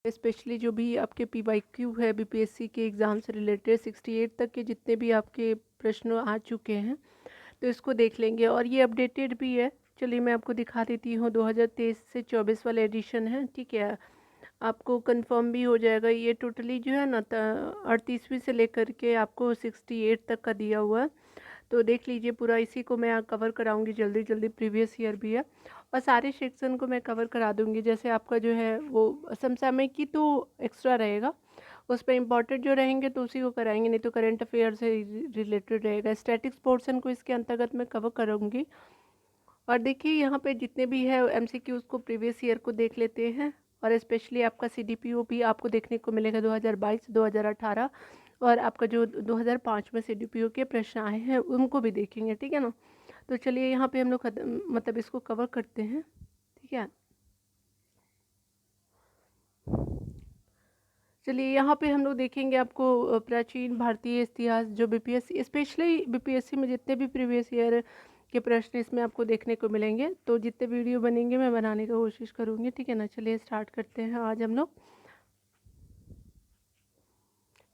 Specially जो भी आपके पीवाईक्यू है बीपीएससी के एग्ज़ाम से रिलेटेड 68 तक के जितने भी आपके प्रश्न आ चुके हैं, तो इसको देख लेंगे और ये अपडेटेड भी है। चलिए मैं आपको दिखा देती हूँ, 2023 से 24 वाला एडिशन है, ठीक है। आपको कंफर्म भी हो जाएगा। ये टोटली जो है ना 38वीं से लेकर के आपको 68 तक का दिया हुआ है। तो देख लीजिए पूरा, इसी को मैं कवर कराऊंगी जल्दी जल्दी। प्रीवियस ईयर भी है और सारे सेक्शन को मैं कवर करा दूंगी। जैसे आपका जो है वो समसामयिक की तो एक्स्ट्रा रहेगा, उस पर इम्पॉर्टेंट जो रहेंगे तो उसी को कराएंगे, नहीं तो करंट अफेयर से रिलेटेड रहेगा। स्टैटिक्स पोर्शन को इसके अंतर्गत मैं कवर करूँगी। और देखिए यहाँ पे जितने भी है एमसीक्यूज को प्रीवियस ईयर को देख लेते हैं। और स्पेशली आपका सीडीपीओ भी आपको देखने को मिलेगा 2022, 2018 और आपका जो 2005 में सीडीपीओ के प्रश्न आए हैं उनको भी देखेंगे, ठीक है ना। तो चलिए यहाँ पे हम लोग मतलब इसको कवर करते हैं, ठीक है। चलिए यहाँ पे हम लोग देखेंगे आपको प्राचीन भारतीय इतिहास, जो बीपीएससी स्पेशली बीपीएससी में जितने भी प्रीवियस ईयर के प्रश्न इसमें आपको देखने को मिलेंगे। तो जितने वीडियो बनेंगे मैं बनाने की कोशिश करूँगी, ठीक है ना। चलिए स्टार्ट करते हैं आज हम लोग।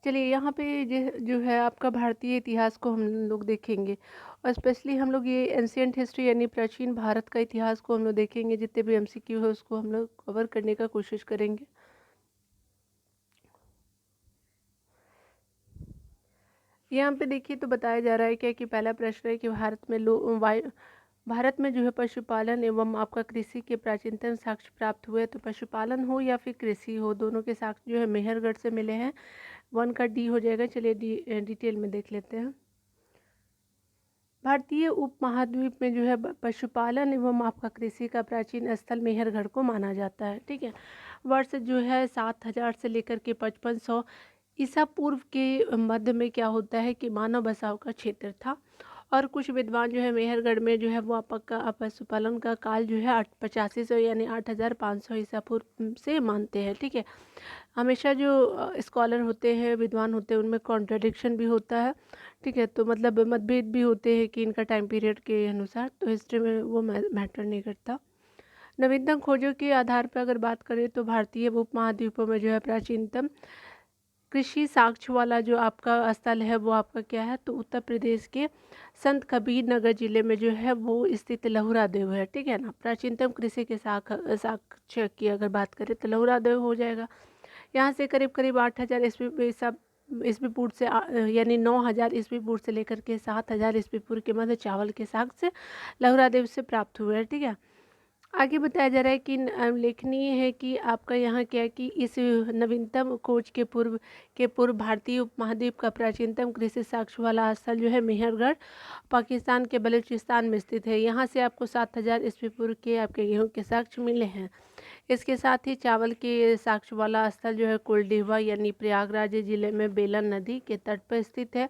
चलिए यहाँ पे जो है आपका भारतीय इतिहास को हम लोग देखेंगे और स्पेशली हम लोग ये एंशियंट हिस्ट्री यानी प्राचीन भारत का इतिहास को हम लोग देखेंगे। जितने भी एमसीक्यू है उसको हम लोग कवर करने का कोशिश करेंगे। यहाँ पे देखिए तो बताया जा रहा है क्या कि पहला प्रश्न है कि भारत में जो है पशुपालन एवं आपका कृषि के प्राचीनतम साक्ष्य प्राप्त हुए। तो पशुपालन हो या फिर कृषि हो, दोनों के साक्ष्य जो है मेहरगढ़ से मिले हैं। 1 का डी हो जाएगा। चलिए डिटेल में देख लेते हैं। भारतीय उपमहाद्वीप में जो है पशुपालन एवं आपका कृषि का प्राचीन स्थल मेहरगढ़ को माना जाता है, ठीक है। वर्ष जो है 7000 से लेकर के 5500 ईसा पूर्व के मध्य में क्या होता है कि मानव बसाव का क्षेत्र था। और कुछ विद्वान जो है मेहरगढ़ में जो है वो आपका पशुपालन का काल जो है 8500 यानी 8500 ईसा पूर्व से मानते हैं, ठीक है। हमेशा जो स्कॉलर होते हैं, विद्वान होते हैं, उनमें कॉन्ट्रडिक्शन भी होता है, ठीक है। तो मतलब मतभेद भी होते हैं कि इनका टाइम पीरियड के अनुसार, तो हिस्ट्री में वो मैटर नहीं करता। नवीनतम खोजों के आधार पर अगर बात करें तो भारतीय उपमहाद्वीपों में जो है प्राचीनतम कृषि साक्ष्य वाला जो आपका स्थल है वो आपका क्या है, तो उत्तर प्रदेश के संत कबीर नगर जिले में जो है वो स्थित लहुरा देव है, ठीक है ना। प्राचीनतम कृषि के साक्ष्य की अगर बात करें तो लहुरा देव हो जाएगा। यहाँ से करीब करीब 8000 ईस्वी पूर्व से यानी 9000 ईस्वी पूर्व से लेकर के 7000 ईस्वी पूर्व के मध्य चावल के साक्ष्य लहुरा देव से प्राप्त हुए हैं, ठीक है। आगे बताया जा रहा है कि उल्लेखनीय है कि आपका यहाँ क्या है कि इस नवीनतम खोज के पूर्व भारतीय उपमहाद्वीप का प्राचीनतम कृषि साक्ष्य वाला स्थल जो है मेहरगढ़ पाकिस्तान के बलूचिस्तान में स्थित है। यहाँ से आपको 7000 ईस्वी पूर्व के आपके गेहूं के साक्ष्य मिले हैं। इसके साथ ही चावल के साक्ष्य वाला स्थल जो है कुलडीवा यानी प्रयागराज जिले में बेलन नदी के तट पर स्थित है।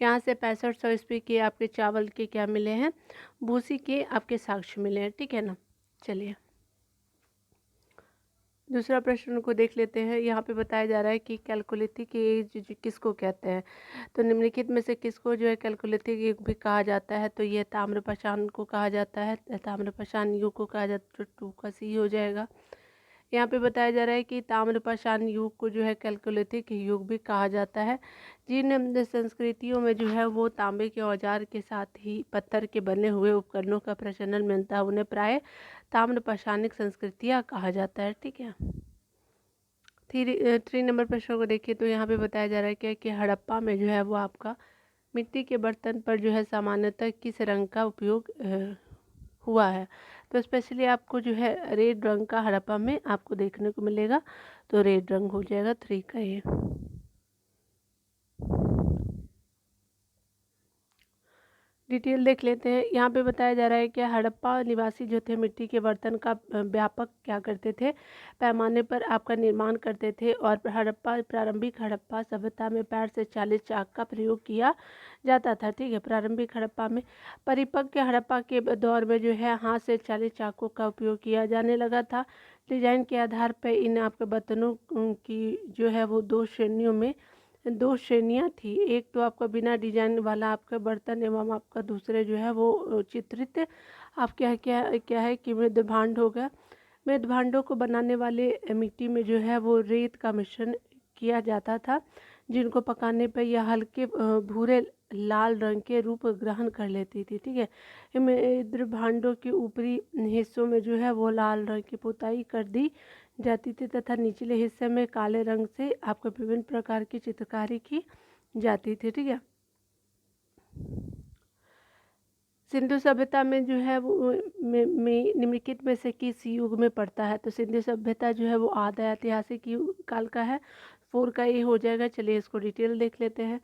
यहाँ से 6500 ईस्वी के आपके चावल के क्या मिले हैं, भूसी के आपके साक्ष्य मिले हैं, ठीक है ना। चलिए दूसरा प्रश्न को देख लेते हैं। यहाँ पे बताया जा रहा है कि कैलकुलिथिक एज किसको कहते हैं। तो निम्नलिखित में से किसको जो है कैलकुलिथिक युग भी कहा जाता है। तो ये ताम्रपाषाण को कहा जाता है, ताम्रपाषाण युग को कहा जाता है। तो 2 का सी हो जाएगा। यहाँ पे बताया जा रहा है कि ताम्रपाषाण युग को जो है कैलकुलिथिक युग भी कहा जाता है। जिन संस्कृतियों में जो है वो तांबे के औजार के साथ ही पत्थर के बने हुए उपकरणों का प्रचलन मिलता है, उन्हें प्राय ताम्रपाषाणिक संस्कृतियाँ कहा जाता है, ठीक है। 3 नंबर प्रश्न को देखिए तो यहाँ पे बताया जा रहा है क्या कि हड़प्पा में जो है वो आपका मिट्टी के बर्तन पर जो है सामान्यतः किस रंग का उपयोग हुआ है। तो स्पेशली आपको जो है रेड रंग का हड़प्पा में आपको देखने को मिलेगा। तो रेड रंग हो जाएगा 3 का ये। डिटेल देख लेते हैं। यहाँ पे बताया जा रहा है कि हड़प्पा निवासी जो थे मिट्टी के बर्तन का व्यापक क्या करते थे, पैमाने पर आपका निर्माण करते थे। और प्रारंभिक हड़प्पा सभ्यता में पैर से 40 चाक का प्रयोग किया जाता था, ठीक है। प्रारंभिक हड़प्पा में परिपक्व हड़प्पा के दौर में जो है हाथ से 40 चाकों का उपयोग किया जाने लगा था। डिजाइन के आधार पर इन आपके बर्तनों की जो है वो 2 श्रेणियाँ थी। एक तो आपका बिना डिजाइन वाला आपका बर्तन एवं आपका दूसरे जो है वो चित्रित आप क्या क्या क्या है कि मृद भांड होगा। मेदभांडों को बनाने वाले मिट्टी में जो है वो रेत का मिश्रण किया जाता था, जिनको पकाने पर यह हल्के भूरे लाल रंग के रूप ग्रहण कर लेती थी। ठीक है, इन भांडों के ऊपरी हिस्सों में जो है वो लाल रंग की पुताई कर दी जाती थी तथा निचले हिस्से में काले रंग से आपको विभिन्न प्रकार की चित्रकारी की जाती थी। ठीक है, सिंधु सभ्यता में जो है वो में निम्नलिखित में से किस युग में पड़ता है? तो सिंधु सभ्यता जो है वो आधा ऐतिहासिक काल का है, 4 का ये हो जाएगा। चलिए इसको डिटेल देख लेते हैं।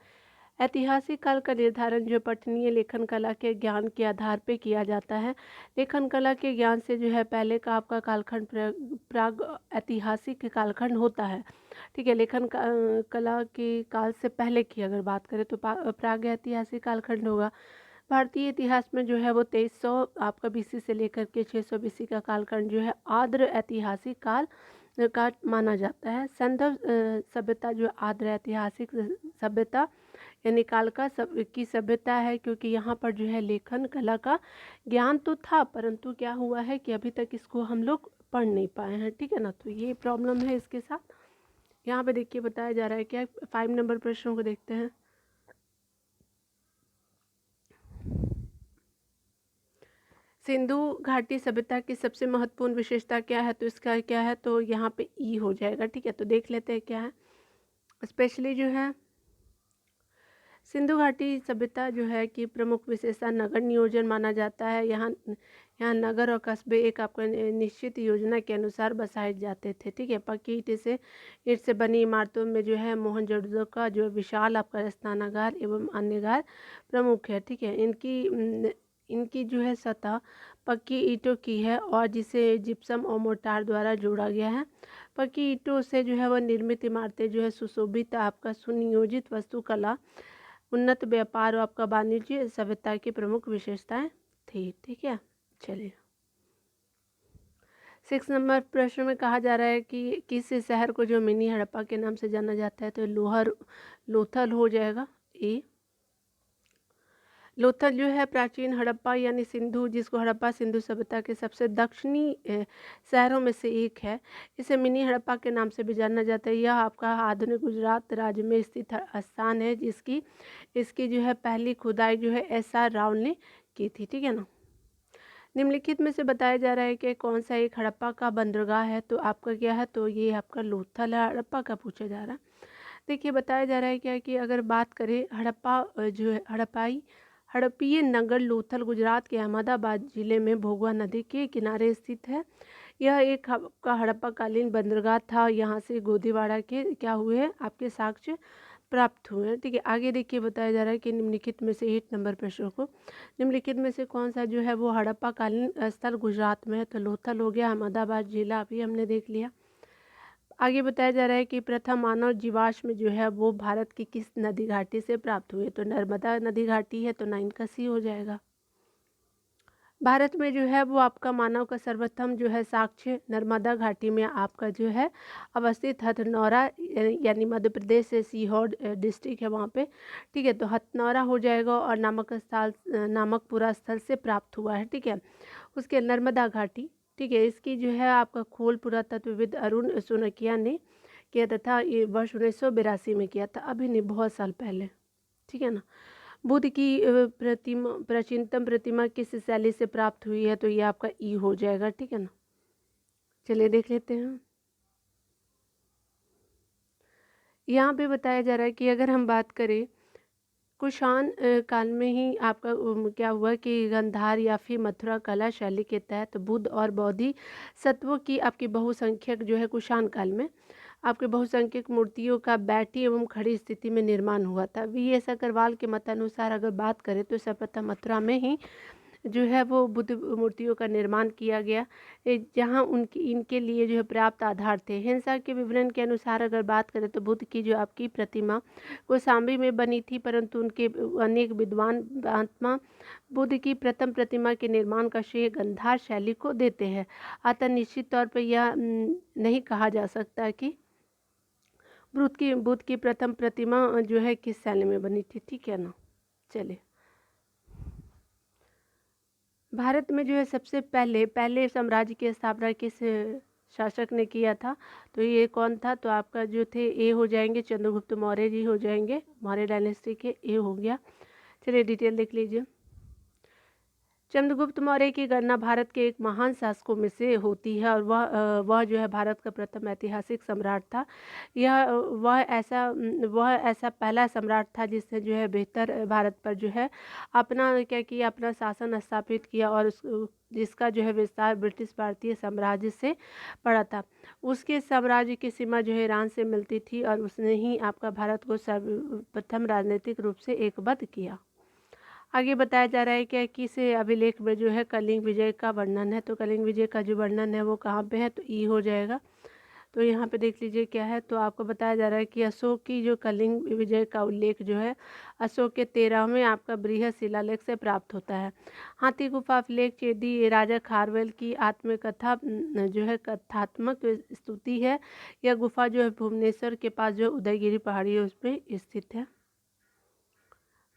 ऐतिहासिक काल का निर्धारण जो पठनीय लेखन कला के ज्ञान के आधार पे किया जाता है। लेखन कला के ज्ञान से जो है पहले का आपका कालखंड प्राग ऐतिहासिक कालखंड होता है। ठीक है, लेखन कला के काल से पहले की अगर बात करें तो प्राग ऐतिहासिक कालखंड होगा। भारतीय इतिहास में जो है वो 2300 आपका बीसी से लेकर के 600 बीसी का कालखंड जो है आर्द्र ऐतिहासिक काल का माना जाता है। सिंधु सभ्यता जो आर्द्र ऐतिहासिक सभ्यता यानी काल का की सभ्यता है, क्योंकि यहाँ पर जो है लेखन कला का ज्ञान तो था, परंतु क्या हुआ है कि अभी तक इसको हम लोग पढ़ नहीं पाए हैं। ठीक है ना, तो ये प्रॉब्लम है इसके साथ। यहाँ पे देखिए बताया जा रहा है क्या, 5 नंबर प्रश्नों को देखते हैं। सिंधु घाटी सभ्यता की सबसे महत्वपूर्ण विशेषता क्या है? तो इसका क्या है, तो यहाँ पे ई हो जाएगा। ठीक है, तो देख लेते हैं क्या है। स्पेशली जो है सिंधु घाटी सभ्यता जो है कि प्रमुख विशेषता नगर नियोजन माना जाता है। यहाँ नगर और कस्बे एक आपका निश्चित योजना के अनुसार बसाए जाते थे। ठीक है, पक्की ईंट से बनी इमारतों में जो है मोहनजोदड़ो का जो विशाल आपका स्नानागार एवं अन्यगार प्रमुख है। ठीक है, इनकी जो है सतह पक्की ईंटों की है और जिसे जिप्सम और मोर्टार द्वारा जोड़ा गया है। पक्की ईंटों से जो है वह निर्मित इमारतें जो है सुशोभित आपका सुनियोजित वास्तुकला, उन्नत व्यापार और आपका वाणिज्य सभ्यता की प्रमुख विशेषताएं थी। ठीक है, चलिए 6 नंबर प्रश्न में कहा जा रहा है कि किस शहर को जो मिनी हड़प्पा के नाम से जाना जाता है? तो लोथल हो जाएगा ए। लोथल जो है प्राचीन हड़प्पा यानी सिंधु, जिसको हड़प्पा सिंधु सभ्यता के सबसे दक्षिणी शहरों में से एक है। इसे मिनी हड़प्पा के नाम से भी जाना जाता है। यह आपका आधुनिक गुजरात राज्य में स्थित स्थान है, इसकी जो है पहली खुदाई जो है SR राव ने की थी। ठीक है ना, निम्नलिखित में से बताया जा रहा है कि कौन सा एक हड़प्पा का बंदरगाह है? तो आपका क्या है, तो ये आपका लोथल है, हड़प्पा का पूछा जा रहा है। देखिए बताया जा रहा है क्या कि अगर बात करें हड़प्पा जो है हड़प्पीय नगर लोथल गुजरात के अहमदाबाद जिले में भोगवा नदी के किनारे स्थित है। यह एक का हड़प्पा कालीन बंदरगाह था। यहाँ से गोदीवाड़ा के क्या हुए हैं आपके साक्ष्य प्राप्त हुए हैं। ठीक है, आगे देखिए बताया जा रहा है कि निम्नलिखित में से 8 नंबर प्रश्न को, निम्नलिखित में से कौन सा जो है वो हड़प्पा कालीन स्थल गुजरात में है? तो लोथल हो गया, अहमदाबाद जिला अभी हमने देख लिया। आगे बताया जा रहा है कि प्रथम मानव जीवाश्म जो है वो भारत की किस नदी घाटी से प्राप्त हुए? तो नर्मदा नदी घाटी है, तो 9 का सी हो जाएगा। भारत में जो है वो आपका मानव का सर्वप्रथम जो है साक्ष्य नर्मदा घाटी में आपका जो है अवस्थित हथनौरा यानी मध्य प्रदेश से सीहोर डिस्ट्रिक्ट है वहाँ पे। ठीक है, तो हथनौरा हो जाएगा और नामकपुरा स्थल से प्राप्त हुआ है। ठीक है, उसके नर्मदा घाटी। ठीक है, इसकी जो है आपका खोल पुरातत्वविद अरुण सोनकिया ने किया तथा ये वर्ष 1982 में किया था, अभी नहीं बहुत साल पहले। ठीक है ना, बुद्ध की प्राचीनतम प्रतिमा किस शैली से प्राप्त हुई है? तो ये आपका ई हो जाएगा। ठीक है ना, चलिए देख लेते हैं। यहाँ पे बताया जा रहा है कि अगर हम बात करें कुषाण काल में ही आपका क्या हुआ कि गंधार या फिर मथुरा कला शैली के तहत बुद्ध और बौद्धि सत्वों की आपकी बहुसंख्यक जो है कुषाण काल में आपके बहुसंख्यक मूर्तियों का बैठी एवं खड़ी स्थिति में निर्माण हुआ था। VS अग्रवाल के मतानुसार अगर बात करें तो सर्वप्रथम मथुरा में ही जो है वो बुद्ध मूर्तियों का निर्माण किया गया, जहाँ इनके लिए जो है पर्याप्त आधार थे। हिंसा के विवरण के अनुसार अगर बात करें तो बुद्ध की जो आपकी प्रतिमा कौशाम्बी में बनी थी, परंतु उनके अनेक विद्वान महात्मा बुद्ध की प्रथम प्रतिमा के निर्माण का श्रेय गंधार शैली को देते हैं। अतः निश्चित तौर पर यह नहीं कहा जा सकता कि बुद्ध की प्रथम प्रतिमा जो है किस शैली में बनी थी। ठीक है ना, चलिए भारत में जो है सबसे पहले पहले साम्राज्य की स्थापना किस शासक ने किया था? तो ये कौन था? तो आपका जो थे ए हो जाएंगे, चंद्रगुप्त मौर्य जी हो जाएंगे, मौर्य डायनेस्टी के, ए हो गया। चलिए डिटेल देख लीजिए। चंद्रगुप्त मौर्य की गणना भारत के एक महान शासकों में से होती है और वह जो है भारत का प्रथम ऐतिहासिक सम्राट था। वह ऐसा पहला सम्राट था जिसने जो है बेहतर भारत पर जो है अपना क्या किया, अपना शासन स्थापित किया और जिसका जो है विस्तार ब्रिटिश भारतीय साम्राज्य से पड़ा था। उसके साम्राज्य की सीमा जो है ईरान से मिलती थी और उसने ही आपका भारत को सर्वप्रथम राजनीतिक रूप से एकबद्ध किया। आगे बताया जा रहा है क्या कि इस अभिलेख में जो है कलिंग विजय का वर्णन है। तो कलिंग विजय का जो वर्णन है वो कहाँ पे है? तो ई हो जाएगा। तो यहाँ पे देख लीजिए क्या है। तो आपको बताया जा रहा है कि अशोक की जो कलिंग विजय का उल्लेख जो है अशोक के 13वें आपका बृहद शिलालेख से प्राप्त होता है। हाथी गुफा अभिलेख चेदी राजा खारवेल की आत्मकथा जो है कथात्मक स्तुति है। यह गुफा जो है भुवनेश्वर के पास जो उदयगिरी पहाड़ी है उस पर स्थित है।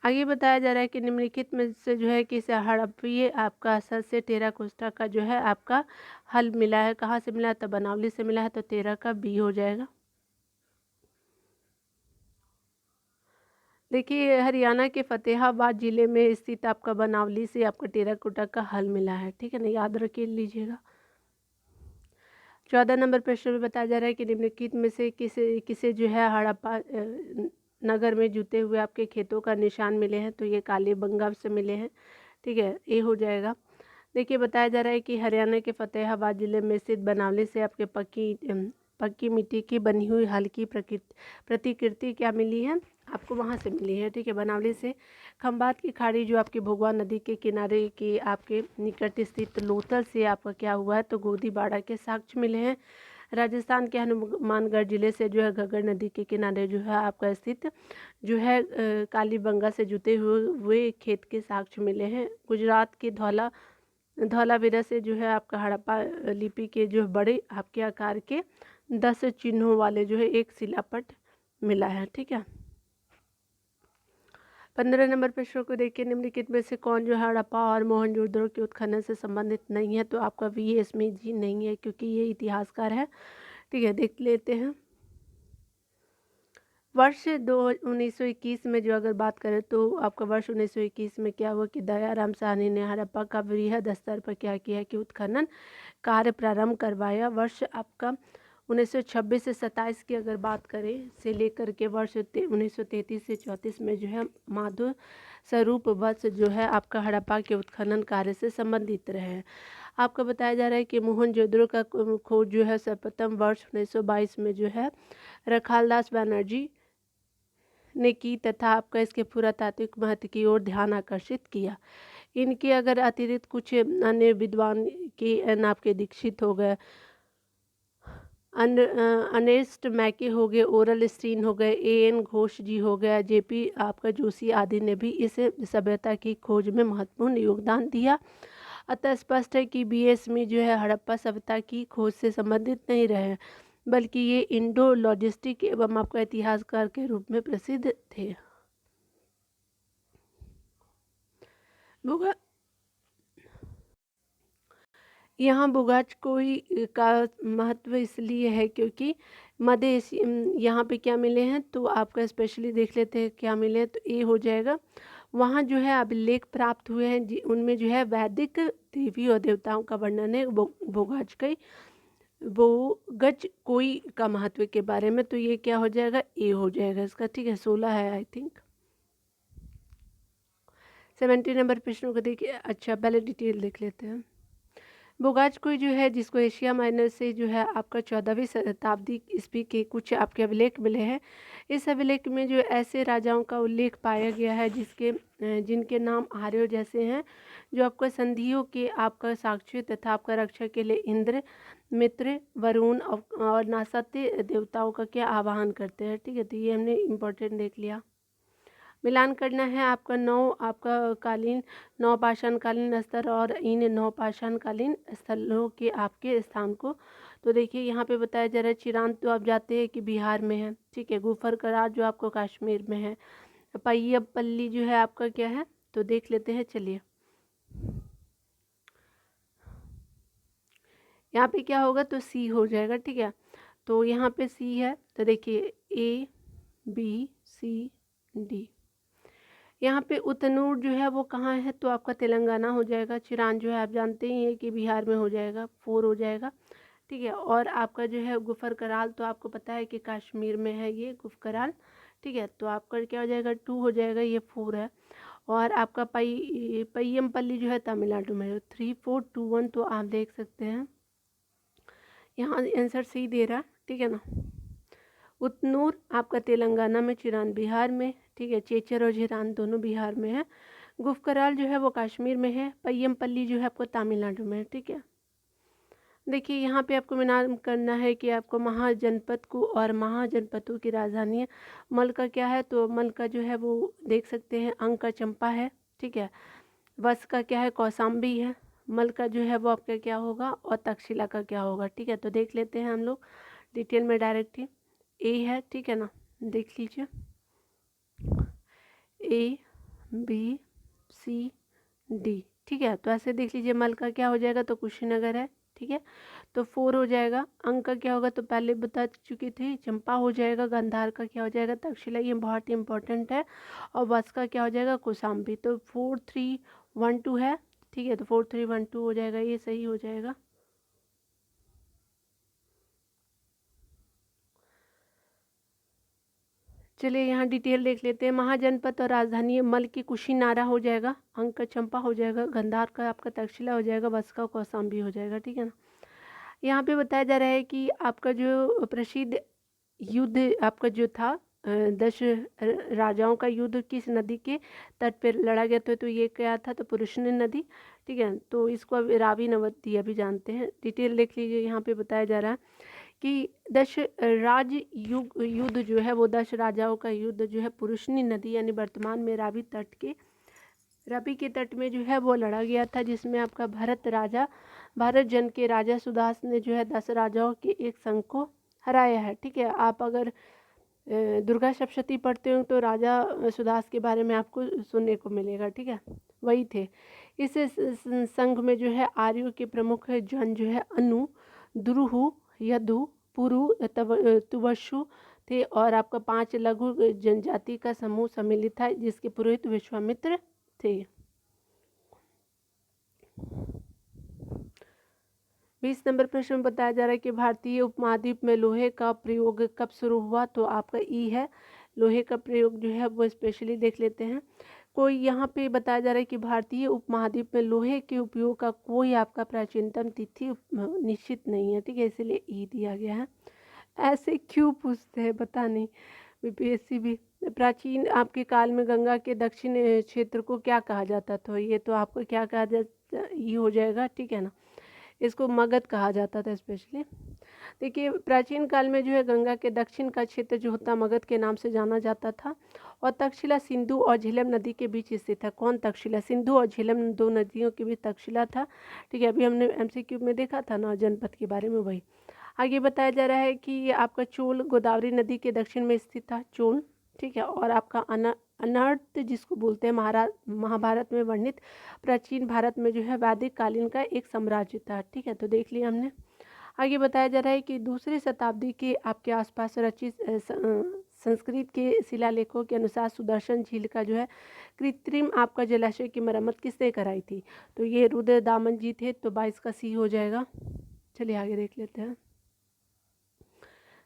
आगे बताया जा रहा है कि निम्नलिखित में से जो है कि हड़प्पीय आपका असर से टेराकोस्टा का जो है आपका हल मिला है। कहाँ से मिला है? तो बनावली से मिला है। तो 13 का बी हो जाएगा। देखिए हरियाणा के फतेहाबाद जिले में स्थित आपका बनावली से आपका टेराकोटा का हल मिला है। ठीक है ना, याद रखिए लीजिएगा। 14 नंबर प्रश्न में बताया जा रहा है कि निम्नलिखित में से किसे किसे जो है हड़प्पा नगर में जुते हुए आपके खेतों का निशान मिले हैं। तो ये कालीबंगा से मिले हैं। ठीक है, ये हो जाएगा। देखिए बताया जा रहा है कि हरियाणा के फतेहाबाद जिले में स्थित बनावली से आपके पक्की मिट्टी की बनी हुई हल्की प्रतिकृति क्या मिली है? आपको वहाँ से मिली है। ठीक है, बनावली से। खंबात की खाड़ी जो आपकी भोगवा नदी के किनारे के आपके निकट स्थित लोथल से आपका क्या हुआ है? तो गोदी बाड़ा के साक्ष्य मिले हैं। राजस्थान के हनुमानगढ़ जिले से जो है घग्गर नदी के किनारे जो है आपका स्थित जो है कालीबंगा से जुते हुए खेत के साक्ष्य मिले हैं। गुजरात के धौलावीरा से जो है आपका हड़प्पा लिपि के जो बड़े आपके आकार के 10 चिन्हों वाले जो है एक शिलापट मिला है। ठीक है, 15 नंबर प्रश्न को देखिए। निम्नलिखित में से कौन जो है हड़प्पा और मोहनजोदड़ो के उत्खनन से संबंधित नहीं है? तो आपका वी स्मिथ जी नहीं है क्योंकि ये इतिहासकार है। ठीक है, देख लेते हैं। वर्ष 1921 में जो अगर बात करें तो आपका वर्ष 1921 में क्या हुआ कि दयाराम साहनी ने हड़प्पा का वृहद स्तर पर क्या किया कि उत्खनन कार्य प्रारंभ करवाया। वर्ष आपका 1926 से 27 की अगर बात करें से लेकर के वर्ष 1933 से 34 में जो है माधव स्वरूप वत्स जो है आपका हड़प्पा के उत्खनन कार्य से संबंधित रहे हैं। आपका बताया जा रहा है कि मोहनजोदड़ो का खोज जो है सर्वप्रथम वर्ष 1922 में जो है रखालदास बनर्जी ने की तथा आपका इसके पुरातात्विक महत्व की ओर ध्यान आकर्षित किया। इनके अगर अतिरिक्त कुछ अन्य विद्वान के नाम के दीक्षित हो गए, अर्नेस्ट मैके हो गए, ओरल स्टीन हो गए, एएन घोष जी हो गया, जेपी आपका जोशी आदि ने भी इस सभ्यता की खोज में महत्वपूर्ण योगदान दिया। अतः स्पष्ट है कि बीएस स्मिथ जो है हड़प्पा सभ्यता की खोज से संबंधित नहीं रहे, बल्कि ये इंडो लॉजिस्टिक एवं आपका इतिहासकार के रूप में प्रसिद्ध थे। यहाँ बुगाच कोई का महत्व इसलिए है क्योंकि मध्य यहाँ पे क्या मिले हैं? तो आपका स्पेशली देख लेते हैं क्या मिले हैं। तो ए हो जाएगा। वहाँ जो है अभिलेख प्राप्त हुए हैं उनमें जो है वैदिक देवी और देवताओं का वर्णन है बोगज कोई का महत्व के बारे में। तो ये क्या हो जाएगा? ए हो जाएगा इसका। ठीक है, 16 है आई थिंक। 70 नंबर प्रश्नों को देखिए। अच्छा पहले डिटेल देख लेते हैं। बोगाज कोई जो है जिसको एशिया माइनर से जो है आपका 14वीं शताब्दी ईस्वी के कुछ आपके अभिलेख मिले हैं। इस अभिलेख में जो ऐसे राजाओं का उल्लेख पाया गया है जिनके नाम आर्यों जैसे हैं, जो आपका संधियों के आपका साक्षी तथा आपका रक्षा के लिए इंद्र, मित्र, वरुण और नासत्य देवताओं का क्या आवाहन करते हैं। ठीक है, तो ये हमने इम्पोर्टेंट देख लिया। मिलान करना है आपका नवपाषाण कालीन स्तर और इन नवपाषाण कालीन स्थलों के आपके स्थान को। तो देखिए यहाँ पे बताया जा रहा है चिरांद तो आप जाते हैं कि बिहार में है। ठीक है, गुफर करार जो आपको कश्मीर में है। पय्यपल्ली जो है आपका क्या है? तो देख लेते हैं चलिए। यहाँ पे क्या होगा तो सी हो जाएगा, ठीक है। तो यहाँ पे सी है तो देखिए ए बी सी डी। यहाँ पे उतनूर जो है वो कहाँ है तो आपका तेलंगाना हो जाएगा। चिरान जो है आप जानते ही हैं कि बिहार में हो जाएगा, 4 हो जाएगा, ठीक है। और आपका जो है गुफर कराल तो आपको पता है कि कश्मीर में है ये गुफकराल, ठीक है। तो आपका क्या हो जाएगा 2 हो जाएगा, ये 4 है। और आपका पय्यमपल्ली जो है तमिलनाडु में 3 4 2 1, तो आप देख सकते हैं यहाँ आंसर सी दे रहा है, ठीक है ना। उतनूर आपका तेलंगाना में, चिरान बिहार में, ठीक है। चेचर और झिरान दोनों बिहार में है। गुफकराल जो है वो कश्मीर में है। पय्यमपल्ली जो है आपको तमिलनाडु में है, ठीक है। देखिए यहाँ पे आपको मिलान करना है कि आपको महाजनपद को और महाजनपदों की राजधानी है। मल का क्या है तो मल का जो है वो देख सकते हैं अंक का चंपा है, ठीक है। वस का क्या है कौसाम्बी है। मल का जो है वो आपका क्या होगा और तक्षशिला का क्या होगा, ठीक है। तो देख लेते हैं हम लोग डिटेल में डायरेक्ट ही। ए है, ठीक है ना, देख लीजिए ए बी सी डी, ठीक है। तो ऐसे देख लीजिए मल का क्या हो जाएगा तो कुशीनगर है, ठीक है। तो 4 हो जाएगा। अंक का क्या होगा तो पहले बता चुकी थी, चंपा हो जाएगा। गंधार का क्या हो जाएगा तक्षशिला, ये बहुत ही इंपॉर्टेंट है। और वस का क्या हो जाएगा कौसाम्बी। तो 4 3 1 2 है, ठीक है। तो 4 3 1 2 हो जाएगा, ये सही हो जाएगा। चलिए यहाँ डिटेल देख लेते हैं। महाजनपद और राजधानी मल की कुशीनारा हो जाएगा, अंक का चंपा हो जाएगा, गंधार का आपका तक्षशिला हो जाएगा, वस का कौसाम्बी हो जाएगा, ठीक है ना। यहाँ पे बताया जा रहा है कि आपका जो प्रसिद्ध युद्ध आपका जो था 10 राजाओं का युद्ध किस नदी के तट पर लड़ा गया था तो ये क्या था तो पुरुषनी नदी, ठीक है। तो इसको अब रावी नवतिया भी जानते हैं। डिटेल देख लीजिए, यहाँ पे बताया जा रहा है कि 10 राज युद्ध जो है वो 10 राजाओं का युद्ध जो है पुरुषनी नदी यानी वर्तमान में रावी के तट में जो है वो लड़ा गया था, जिसमें आपका भारत जन के राजा सुदास ने जो है 10 राजाओं के एक संघ को हराया है, ठीक है। आप अगर दुर्गा सप्तशती पढ़ते हो तो राजा सुदास के बारे में आपको सुनने को मिलेगा, ठीक है, वही थे। इस संघ में जो है आर्यों के प्रमुख जन जो है अनु, द्रुहु, यदु, पुरु, तुवशु थे। और आपका 5 लघु जनजाति का समूह सम्मिलित था जिसके पुरोहित विश्वामित्र थे। 20 नंबर प्रश्न में बताया जा रहा है कि भारतीय उपमहाद्वीप में लोहे का प्रयोग कब शुरू हुआ तो आपका ई है। लोहे का प्रयोग जो है वो स्पेशली देख लेते हैं। कोई यहाँ पे बताया जा रहा है कि भारतीय उपमहाद्वीप में लोहे के उपयोग का कोई आपका प्राचीनतम तिथि निश्चित नहीं है, ठीक है, इसलिए ई दिया गया है। ऐसे क्यों पूछते हैं पता नहीं बीपीएससी भी। प्राचीन आपके काल में गंगा के दक्षिण क्षेत्र को क्या कहा जाता था, ये तो आपको क्या कहा जाता ये हो जाएगा, ठीक है ना। इसको मगध कहा जाता था स्पेशली। देखिए प्राचीन काल में जो है गंगा के दक्षिण का क्षेत्र जो होता मगध के नाम से जाना जाता था। और तक्षशिला सिंधु और झेलम नदी के बीच स्थित था। कौन तक्षशिला, सिंधु और झेलम 2 नदियों के बीच तक्षशिला था, ठीक है। अभी हमने एमसीक्यू में देखा था ना जनपद के बारे में, वही। आगे बताया जा रहा है कि ये आपका चोल गोदावरी नदी के दक्षिण में स्थित था, चोल, ठीक है। और आपका अनर्त जिसको बोलते हैं महाभारत में वर्णित प्राचीन भारत में जो है वैदिक कालीन का एक साम्राज्य था, ठीक है। तो देख लिया हमने। आगे बताया जा रहा है कि दूसरी शताब्दी के आपके आसपास रचित संस्कृत के शिलालेखों के अनुसार सुदर्शन झील का जो है कृत्रिम आपका जलाशय की मरम्मत किसने कराई थी तो ये रुद्र दामन जी थे। तो 22 का सी हो जाएगा। चलिए आगे देख लेते हैं।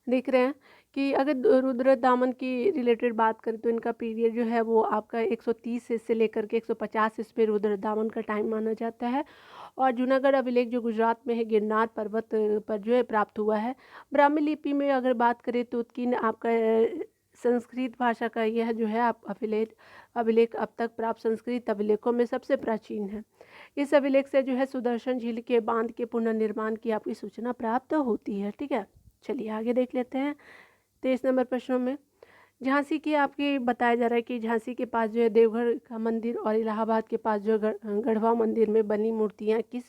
देख रहे हैं कि अगर रुद्र दामन की रिलेटेड बात करें तो इनका पीरियड जो है वो आपका 130 से लेकर के 150 ईस्वी रुद्र दामन का टाइम माना जाता है। और जूनागढ़ अभिलेख जो गुजरात में है गिरनार पर्वत पर जो है प्राप्त हुआ है। ब्राह्मी लिपि में अगर बात करें तो उत्कीर्ण आपका संस्कृत भाषा का यह जो है आप अभिलेख अब तक प्राप्त संस्कृत अभिलेखों में सबसे प्राचीन है। इस अभिलेख से जो है सुदर्शन झील के बांध के पुनर्निर्माण की आपकी सूचना प्राप्त होती है, ठीक है। चलिए आगे देख लेते हैं 23 नंबर प्रश्नों में। झांसी की आपकी बताया जा रहा है कि झांसी के पास जो है देवघर का मंदिर और इलाहाबाद के पास जो गढ़वा मंदिर में बनी मूर्तियाँ किस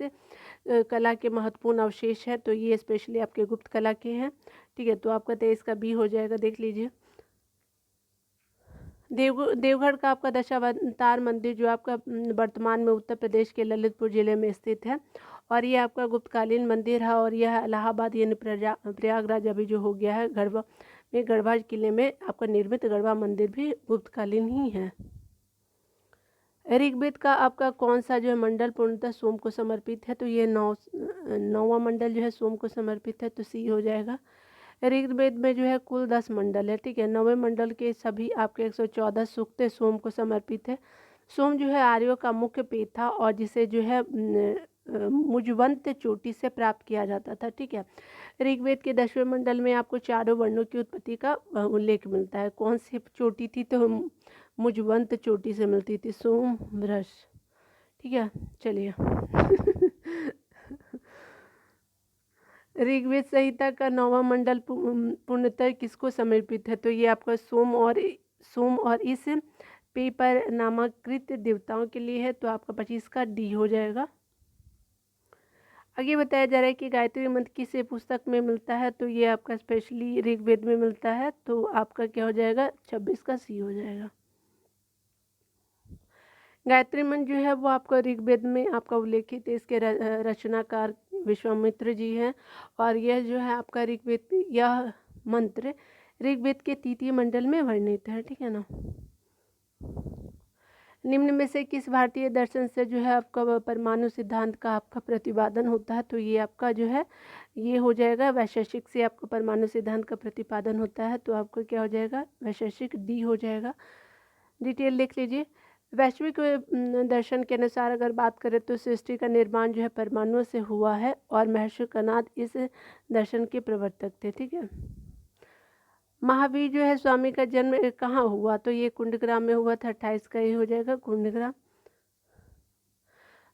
कला के महत्वपूर्ण अवशेष है तो ये स्पेशली आपके गुप्त कला के हैं, ठीक है। तो आपका 23 का बी हो जाएगा। देख लीजिए देवगढ़ का आपका दशावतार मंदिर जो आपका वर्तमान में उत्तर प्रदेश के ललितपुर जिले में स्थित है। और ये आपका गुप्तकालीन मंदिर है, और यह इलाहाबाद यानी प्रयागराज अभी जो हो गया है गढ़वा में, गढ़वा किले में आपका निर्मित गढ़वा मंदिर भी गुप्तकालीन ही है। ऋग्वेद का आपका कौन सा जो है मंडल पूर्णतः सोम को समर्पित है, तो ये नौवां मंडल जो है सोम को समर्पित है, तो सी हो जाएगा। ऋग्वेद में जो है कुल 10 मंडल है, ठीक है। 9वें मंडल के सभी आपके 114 सूक्त सोम को समर्पित है। सोम जो है आर्यों का मुख्य पेय था और जिसे जो है मुजवंत चोटी से प्राप्त किया जाता था, ठीक है। ऋग्वेद के 10वें मंडल में आपको चारों वर्णों की उत्पत्ति का उल्लेख मिलता है। कौन सी चोटी थी, तो मुजवंत चोटी से मिलती थी, सोम वृष, ठीक है। चलिए ऋग्वेद संहिता का 9वां मंडल पूर्णतः किसको समर्पित है, तो ये आपका सोम और इस पेय पर नामांकित देवताओं के लिए है, तो आपका 25 का डी हो जाएगा। आगे बताया जा रहा है कि गायत्री मंत्र किस पुस्तक में मिलता है, तो ये आपका स्पेशली ऋग्वेद में मिलता है, तो आपका क्या हो जाएगा, 26 का सी हो जाएगा। गायत्री मंत्र जो है वो आपका ऋग्वेद में आपका उल्लेखित है, इसके रचनाकार विश्वामित्र जी हैं, और यह जो है आपका ऋग्वेद, यह मंत्र ऋग्वेद के तृतीय मंडल में वर्णित है, ठीक है ना। निम्न में से किस भारतीय दर्शन से जो है आपका परमाणु सिद्धांत का आपका प्रतिपादन होता है, तो ये आपका जो है ये हो जाएगा वैशेषिक से आपका परमाणु सिद्धांत का प्रतिपादन होता है, तो आपका क्या हो जाएगा, वैशेषिक डी हो जाएगा। डिटेल लिख लीजिए। वैश्विक दर्शन के अनुसार अगर बात करें तो सृष्टि का निर्माण जो है परमाणुओं से हुआ है, और महर्षि कनाद इस दर्शन के प्रवर्तक थे, ठीक है। महावीर जो है स्वामी का जन्म कहाँ हुआ, तो ये कुंडग्राम में हुआ था, 28 का ये हो जाएगा कुंडग्राम।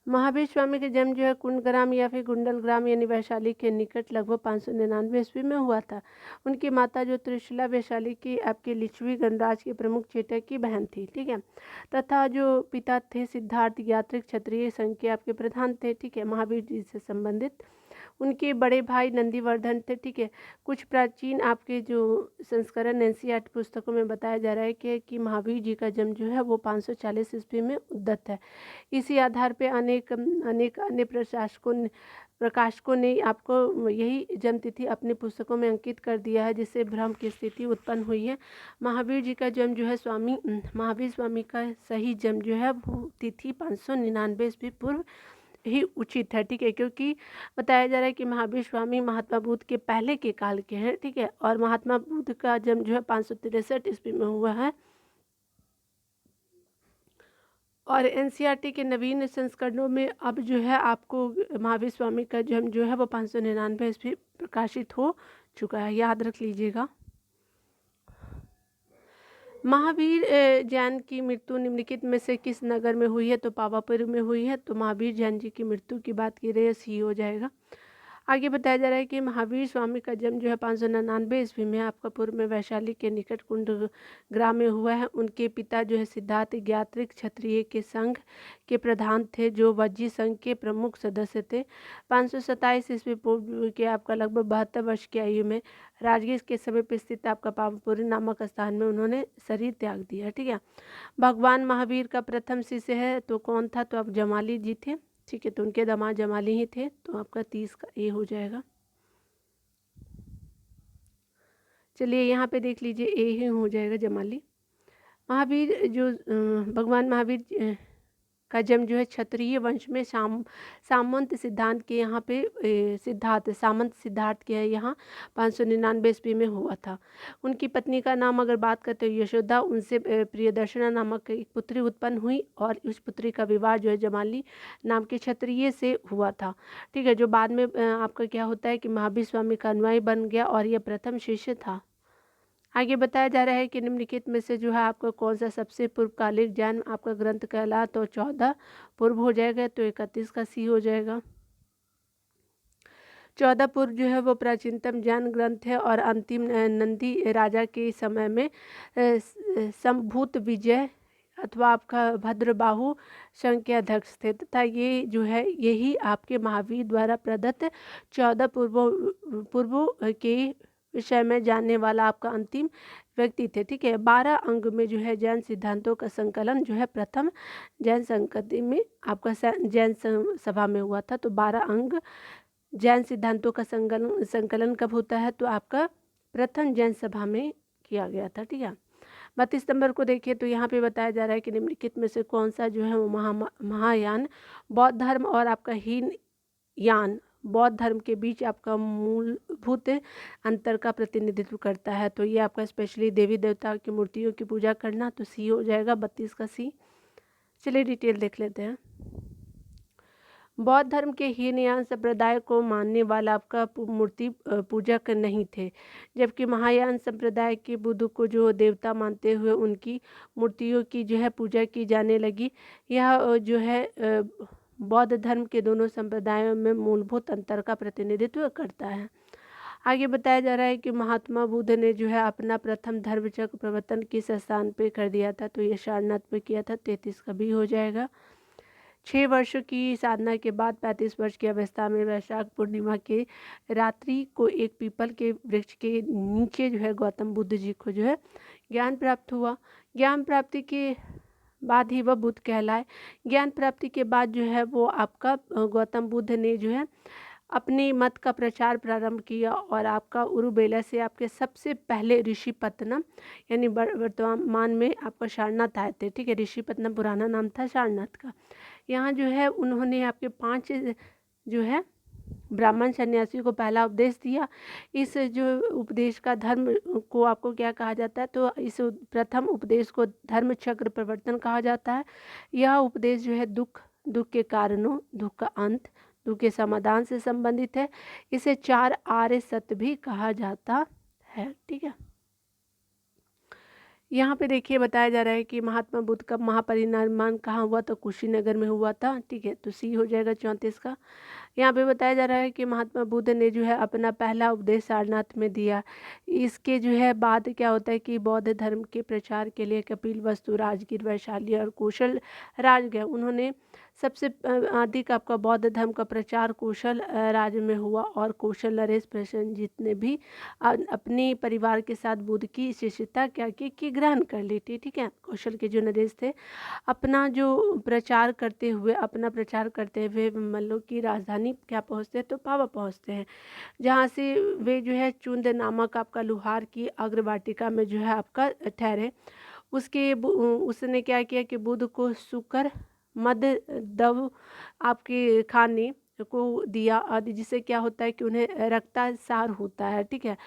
महावीर स्वामी का जन्म जो है कुंडग्राम या फिर गुंडलग्राम यानी वैशाली के निकट लगभग 599 ईस्वी में हुआ था। उनकी माता जो त्रिशूला वैशाली की आपके लिच्छवी गणराज के प्रमुख चेटक की बहन थी, ठीक है, तथा जो पिता थे सिद्धार्थ यात्रिक क्षत्रिय संघ के आपके प्रधान थे, ठीक है, महावीर जी से संबंधित। उनके बड़े भाई नंदीवर्धन थे, ठीक है। कुछ प्राचीन आपके जो संस्करण एनसीईआरटी पुस्तकों में बताया जा रहा है कि महावीर जी का जन्म जो है वो 540 ईस्वी में उद्यत है। इसी आधार पे अनेक अन्य प्रकाशकों ने आपको यही जन्मतिथि अपनी पुस्तकों में अंकित कर दिया है, जिससे भ्रम की स्थिति उत्पन्न हुई है। महावीर जी का जन्म जो है महावीर स्वामी का सही जन्म जो है वो तिथि 599 ईस्वी पूर्व ही उचित है, ठीक है, क्योंकि बताया जा रहा है कि महावीर स्वामी महात्मा बुद्ध के पहले के काल के हैं, ठीक है, और महात्मा बुद्ध का जन्म जो है 563 ईस्वी में हुआ है। और एनसीईआरटी के नवीन संस्करणों में अब जो है आपको महावीर स्वामी का जन्म जो है वो 599 ईस्वी प्रकाशित हो चुका है, याद रख लीजिएगा। महावीर जैन की मृत्यु निम्नलिखित में से किस नगर में हुई है, तो पावापुरी में हुई है, तो महावीर जैन जी की मृत्यु की बात की रही है, सी हो जाएगा। आगे बताया जा रहा है कि महावीर स्वामी का जन्म जो है 599 ईस्वी में आपका पूर्व में वैशाली के निकट कुंडग्राम में हुआ है। उनके पिता जो है सिद्धार्थ ज्ञात्रिक क्षत्रिय के संघ के प्रधान थे, जो वज्जी संघ के प्रमुख सदस्य थे। 527 ईस्वी पूर्व के आपका लगभग 72 वर्ष की आयु में राजगीर के समीप स्थित आपका पावापुरी नामक स्थान में उन्होंने शरीर त्याग दिया, ठीक है। भगवान महावीर का प्रथम शिष्य है तो कौन था, तो आप जमाली जी थे, ठीक है, तो उनके दामाद जमाली ही थे, तो आपका 30 का ए हो जाएगा। चलिए यहाँ पे देख लीजिए ए ही हो जाएगा जमाली। महावीर जो भगवान महावीर का जन्म जो है क्षत्रिय वंश में सामंत सिद्धांत के यहाँ पे सामंत सिद्धार्थ के यहाँ 599 ईस्वी में हुआ था। उनकी पत्नी का नाम अगर बात करते हो यशोदा, उनसे प्रियदर्शना नामक एक पुत्री उत्पन्न हुई, और उस पुत्री का विवाह जो है जमाली नाम के क्षत्रिय से हुआ था, ठीक है, जो बाद में आपका क्या होता है कि महावीर स्वामी का अनुयायी बन गया और यह प्रथम शिष्य था। आगे बताया जा रहा है कि निम्नलिखित में से जो है आपका कौन सा सबसे पूर्वकालिक जैन आपका ग्रंथ कहला, तो 14 पूर्व हो जाएगा, तो 31 का सी हो जाएगा। 14 पूर्व जो है वो प्राचीनतम जैन ग्रंथ है, और अंतिम नंदी राजा के समय में संभूत विजय अथवा आपका भद्रबाहु संघ के अध्यक्ष थे, तथा ये जो है यही आपके महावीर द्वारा प्रदत्त 14 पूर्व के विषय में जानने वाला आपका अंतिम व्यक्ति थे, ठीक है। 12 अंग में जो है जैन सिद्धांतों का संकलन जो है प्रथम जैन संगति में आपका जैन सभा में हुआ था। तो 12 अंग जैन सिद्धांतों का संकलन कब होता है? तो आपका प्रथम जैन सभा में किया गया था, ठीक है। 32 नंबर को देखिए, तो यहाँ पे बताया जा रहा है कि निम्नलिखित में से कौन सा जो है वो महायान बौद्ध धर्म और आपका हीनयान बौद्ध धर्म के बीच आपका मूलभूत अंतर का प्रतिनिधित्व करता है? तो ये आपका स्पेशली देवी देवता की मूर्तियों की पूजा करना, तो सी हो जाएगा 32 का सी। चलिए डिटेल देख लेते हैं। बौद्ध धर्म के हीनयान संप्रदाय को मानने वाला आपका मूर्ति पूजक नहीं थे, जबकि महायान संप्रदाय के बुद्ध को जो देवता मानते हुए उनकी मूर्तियों की जो है पूजा की जाने लगी। यह जो है बौद्ध धर्म के दोनों संप्रदायों में मूलभूत अंतर का प्रतिनिधित्व करता है। आगे बताया जा रहा है कि महात्मा बुद्ध ने जो है अपना प्रथम धर्मचक्र प्रवर्तन किस स्थान पे कर दिया था? तो ये सारनाथ पे किया था, 33 का भी हो जाएगा। 6 वर्षों की साधना के बाद 35 वर्ष की अवस्था में वैशाख पूर्णिमा के रात्रि को एक पीपल के वृक्ष के नीचे जो है गौतम बुद्ध जी को जो है ज्ञान प्राप्त हुआ। ज्ञान प्राप्ति के बाद ही वह बुद्ध कहलाए। ज्ञान प्राप्ति के बाद जो है वो आपका गौतम बुद्ध ने जो है अपने मत का प्रचार प्रारंभ किया और आपका उरुबेला से आपके सबसे पहले ऋषिपत्तनम यानी वर्तमान में आपका सारनाथ आए थे, ठीक है। ऋषिपत्तनम पुराना नाम था सारनाथ का। यहाँ जो है उन्होंने आपके 5 जो है ब्राह्मण सन्यासी को पहला उपदेश दिया। इस जो उपदेश का धर्म को आपको क्या कहा जाता है? तो इस प्रथम उपदेश को धर्म चक्र प्रवर्तन कहा जाता है। यह उपदेश जो है दुख के कारणों, दुख का अंत, दुख के समाधान से संबंधित है। इसे 4 आर्य सत्य भी कहा जाता है, ठीक है। यहाँ पे देखिए बताया जा रहा है कि महात्मा बुद्ध का महापरिनिर्वाण कहाँ हुआ? तो कुशीनगर में हुआ था, ठीक है। तो सी हो जाएगा 34 का। यहाँ पे बताया जा रहा है कि महात्मा बुद्ध ने जो है अपना पहला उपदेश सारनाथ में दिया। इसके जो है बाद क्या होता है कि बौद्ध धर्म के प्रचार के लिए कपिलवस्तु, राजगीर, वैशाली और कौशल राज गए। उन्होंने सबसे अधिक आपका बौद्ध धर्म का प्रचार कौशल राज्य में हुआ और कौशल नरेश प्रसेनजीत ने भी अपने परिवार के साथ बुद्ध की शिष्यता क्या की कि ग्रहण कर ली थी, ठीक है। कौशल के जो नरेश थे अपना जो प्रचार करते हुए मान लो कि राजधानी क्या पहुँचते हैं? तो पावा पहुँचते हैं, जहाँ से वे जो है चुंद नामक आपका लुहार की अग्रवाटिका में जो है आपका ठहरे। उसने क्या किया कि बुद्ध को शुकर मद दव आपके खाने को दिया आदि, जिससे क्या होता है कि उन्हें रक्तसार होता है, ठीक है।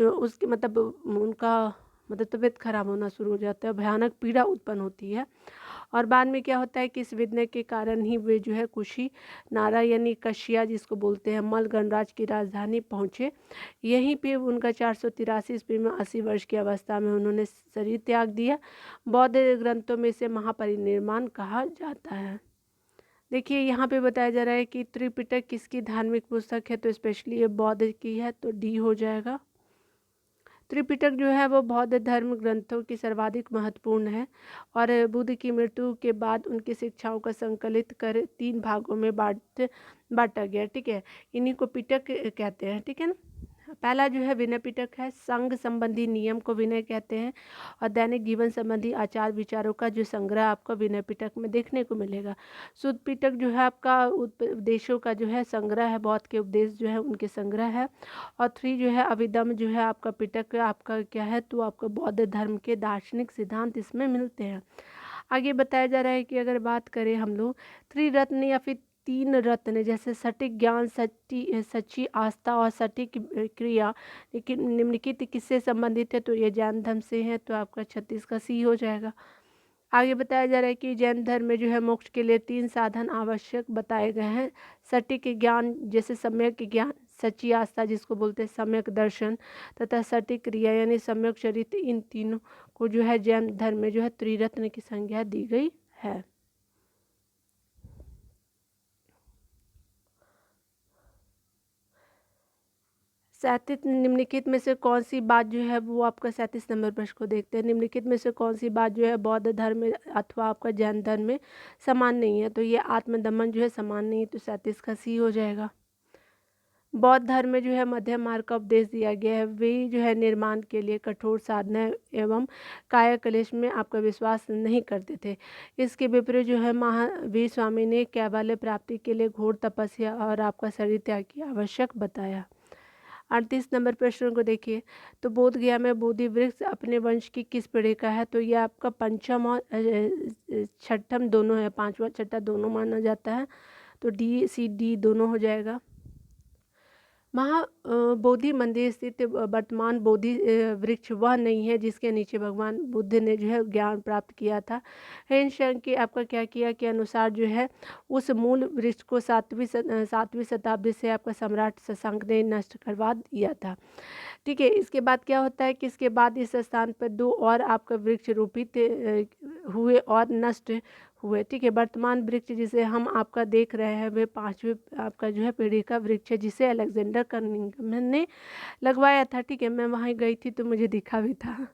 उसके मतलब उनका मतलब तबीयत खराब होना शुरू हो जाता है, भयानक पीड़ा उत्पन्न होती है। और बाद में क्या होता है कि इस विघ्न के कारण ही वे जो है कुशीनारा यानी कशिया जिसको बोलते हैं मल गणराज्य की राजधानी पहुँचे। यहीं पे उनका 483 ईस्वी में 80 वर्ष की अवस्था में उन्होंने शरीर त्याग दिया। बौद्ध ग्रंथों में से महापरिनिर्वाण कहा जाता है। देखिए यहाँ पे बताया जा रहा है कि त्रिपिटक किसकी धार्मिक पुस्तक है? तो स्पेशली ये बौद्ध की है, तो डी हो जाएगा। त्रिपिटक जो है वो बौद्ध धर्म ग्रंथों की सर्वाधिक महत्वपूर्ण है और बुद्ध की मृत्यु के बाद उनकी शिक्षाओं का संकलित कर 3 भागों में बांटा गया, ठीक है। इन्हीं को पिटक कहते हैं, ठीक है ना। पहला जो है विनय पिटक है, संघ संबंधी नियम को विनय कहते हैं और दैनिक जीवन संबंधी आचार विचारों का जो संग्रह आपको विनय पिटक में देखने को मिलेगा। शुद्ध पिटक जो है आपका उपदेशों का जो है संग्रह है, बौद्ध के उपदेश जो है उनके संग्रह है। और 3 जो है अभिधम्म जो है आपका पिटक आपका क्या है? तो आपका बौद्ध धर्म के दार्शनिक सिद्धांत इसमें मिलते हैं। आगे बताया जा रहा है कि अगर बात करें हम लोग त्रिरत्न या फिर 3 रत्न जैसे सटीक ज्ञान, सच्ची आस्था और सटीक क्रिया, लेकिन निम्नलिखित किससे संबंधित है? तो ये जैन धर्म से है, तो आपका 36 का सी हो जाएगा। आगे बताया जा रहा है कि जैन धर्म में जो है मोक्ष के लिए 3 साधन आवश्यक बताए गए हैं। सटीक ज्ञान जैसे सम्यक ज्ञान, सच्ची आस्था जिसको बोलते हैं सम्यक दर्शन, तथा सटीक क्रिया यानी सम्यक चरित्र। इन तीनों को जो है जैन धर्म में जो है त्रिरत्न की संज्ञा दी गई है। निम्नलिखित में से कौन सी बात जो है वो आपका 37 नंबर प्रश्न को देखते हैं। निम्नलिखित में से कौन सी बात जो है बौद्ध धर्म में अथवा आपका जैन धर्म में समान नहीं है? तो ये आत्मदमन जो है समान नहीं है, तो 37 का सी हो जाएगा। बौद्ध धर्म में जो है मध्यम मार्ग का उपदेश दिया गया है। वे जो है निर्माण के लिए कठोर साधना एवं काया क्लेश में आपका विश्वास नहीं करते थे। इसके विपरीत जो है महावीर स्वामी ने कैवल्य प्राप्ति के लिए घोर तपस्या और आपका शरीर त्याग की आवश्यक बताया। 38 नंबर प्रश्न को देखिए, तो बोध गया में बोधि वृक्ष अपने वंश की किस पीढ़ी का है? तो यह आपका पंचम और छठम दोनों है, पांचवा छठा दोनों माना जाता है, तो डी सी डी दोनों हो जाएगा। बोधि मंदिर स्थित वर्तमान बोधि वृक्ष वह नहीं है जिसके नीचे भगवान बुद्ध ने जो है ज्ञान प्राप्त किया था। हेनशंग के आपका क्या किया के अनुसार जो है उस मूल वृक्ष को सातवीं शताब्दी से आपका सम्राट शशांक ने नष्ट करवा दिया था। ठीक है, इसके बाद क्या होता है कि इसके बाद इस स्थान पर 2 और आपका वृक्ष रोपित हुए और नष्ट हुए। ठीक है, वर्तमान वृक्ष जिसे हम आपका देख रहे हैं वे 5वीं आपका जो है पीढ़ी का वृक्ष है, जिसे अलेक्जेंडर कनिंघम ने लगवाया था। ठीक है, मैं वहाँ गई थी तो मुझे दिखा भी था।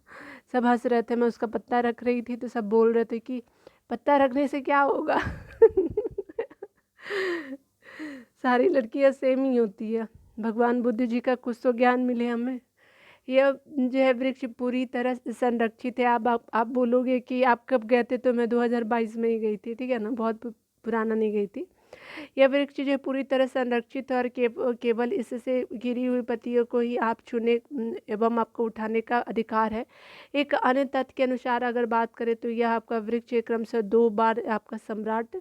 सब हंस रहे थे, मैं उसका पत्ता रख रही थी तो सब बोल रहे थे कि पत्ता रखने से क्या होगा। सारी लड़कियां सेम ही होती है। भगवान बुद्ध जी का कुछ तो ज्ञान मिले हमें। यह जो है वृक्ष पूरी तरह से संरक्षित है। आप बोलोगे कि आप कब गए थे? तो मैं 2022 में ही गई थी। ठीक है ना, बहुत पुराना नहीं गई थी। यह वृक्ष जो पूरी तरह संरक्षित है और केवल इससे गिरी हुई पत्तियों को ही आप छूने एवं आपको उठाने का अधिकार है। एक अन्य तथ्य के अनुसार अगर बात करें तो यह आपका वृक्ष क्रम से 2 बार आपका सम्राट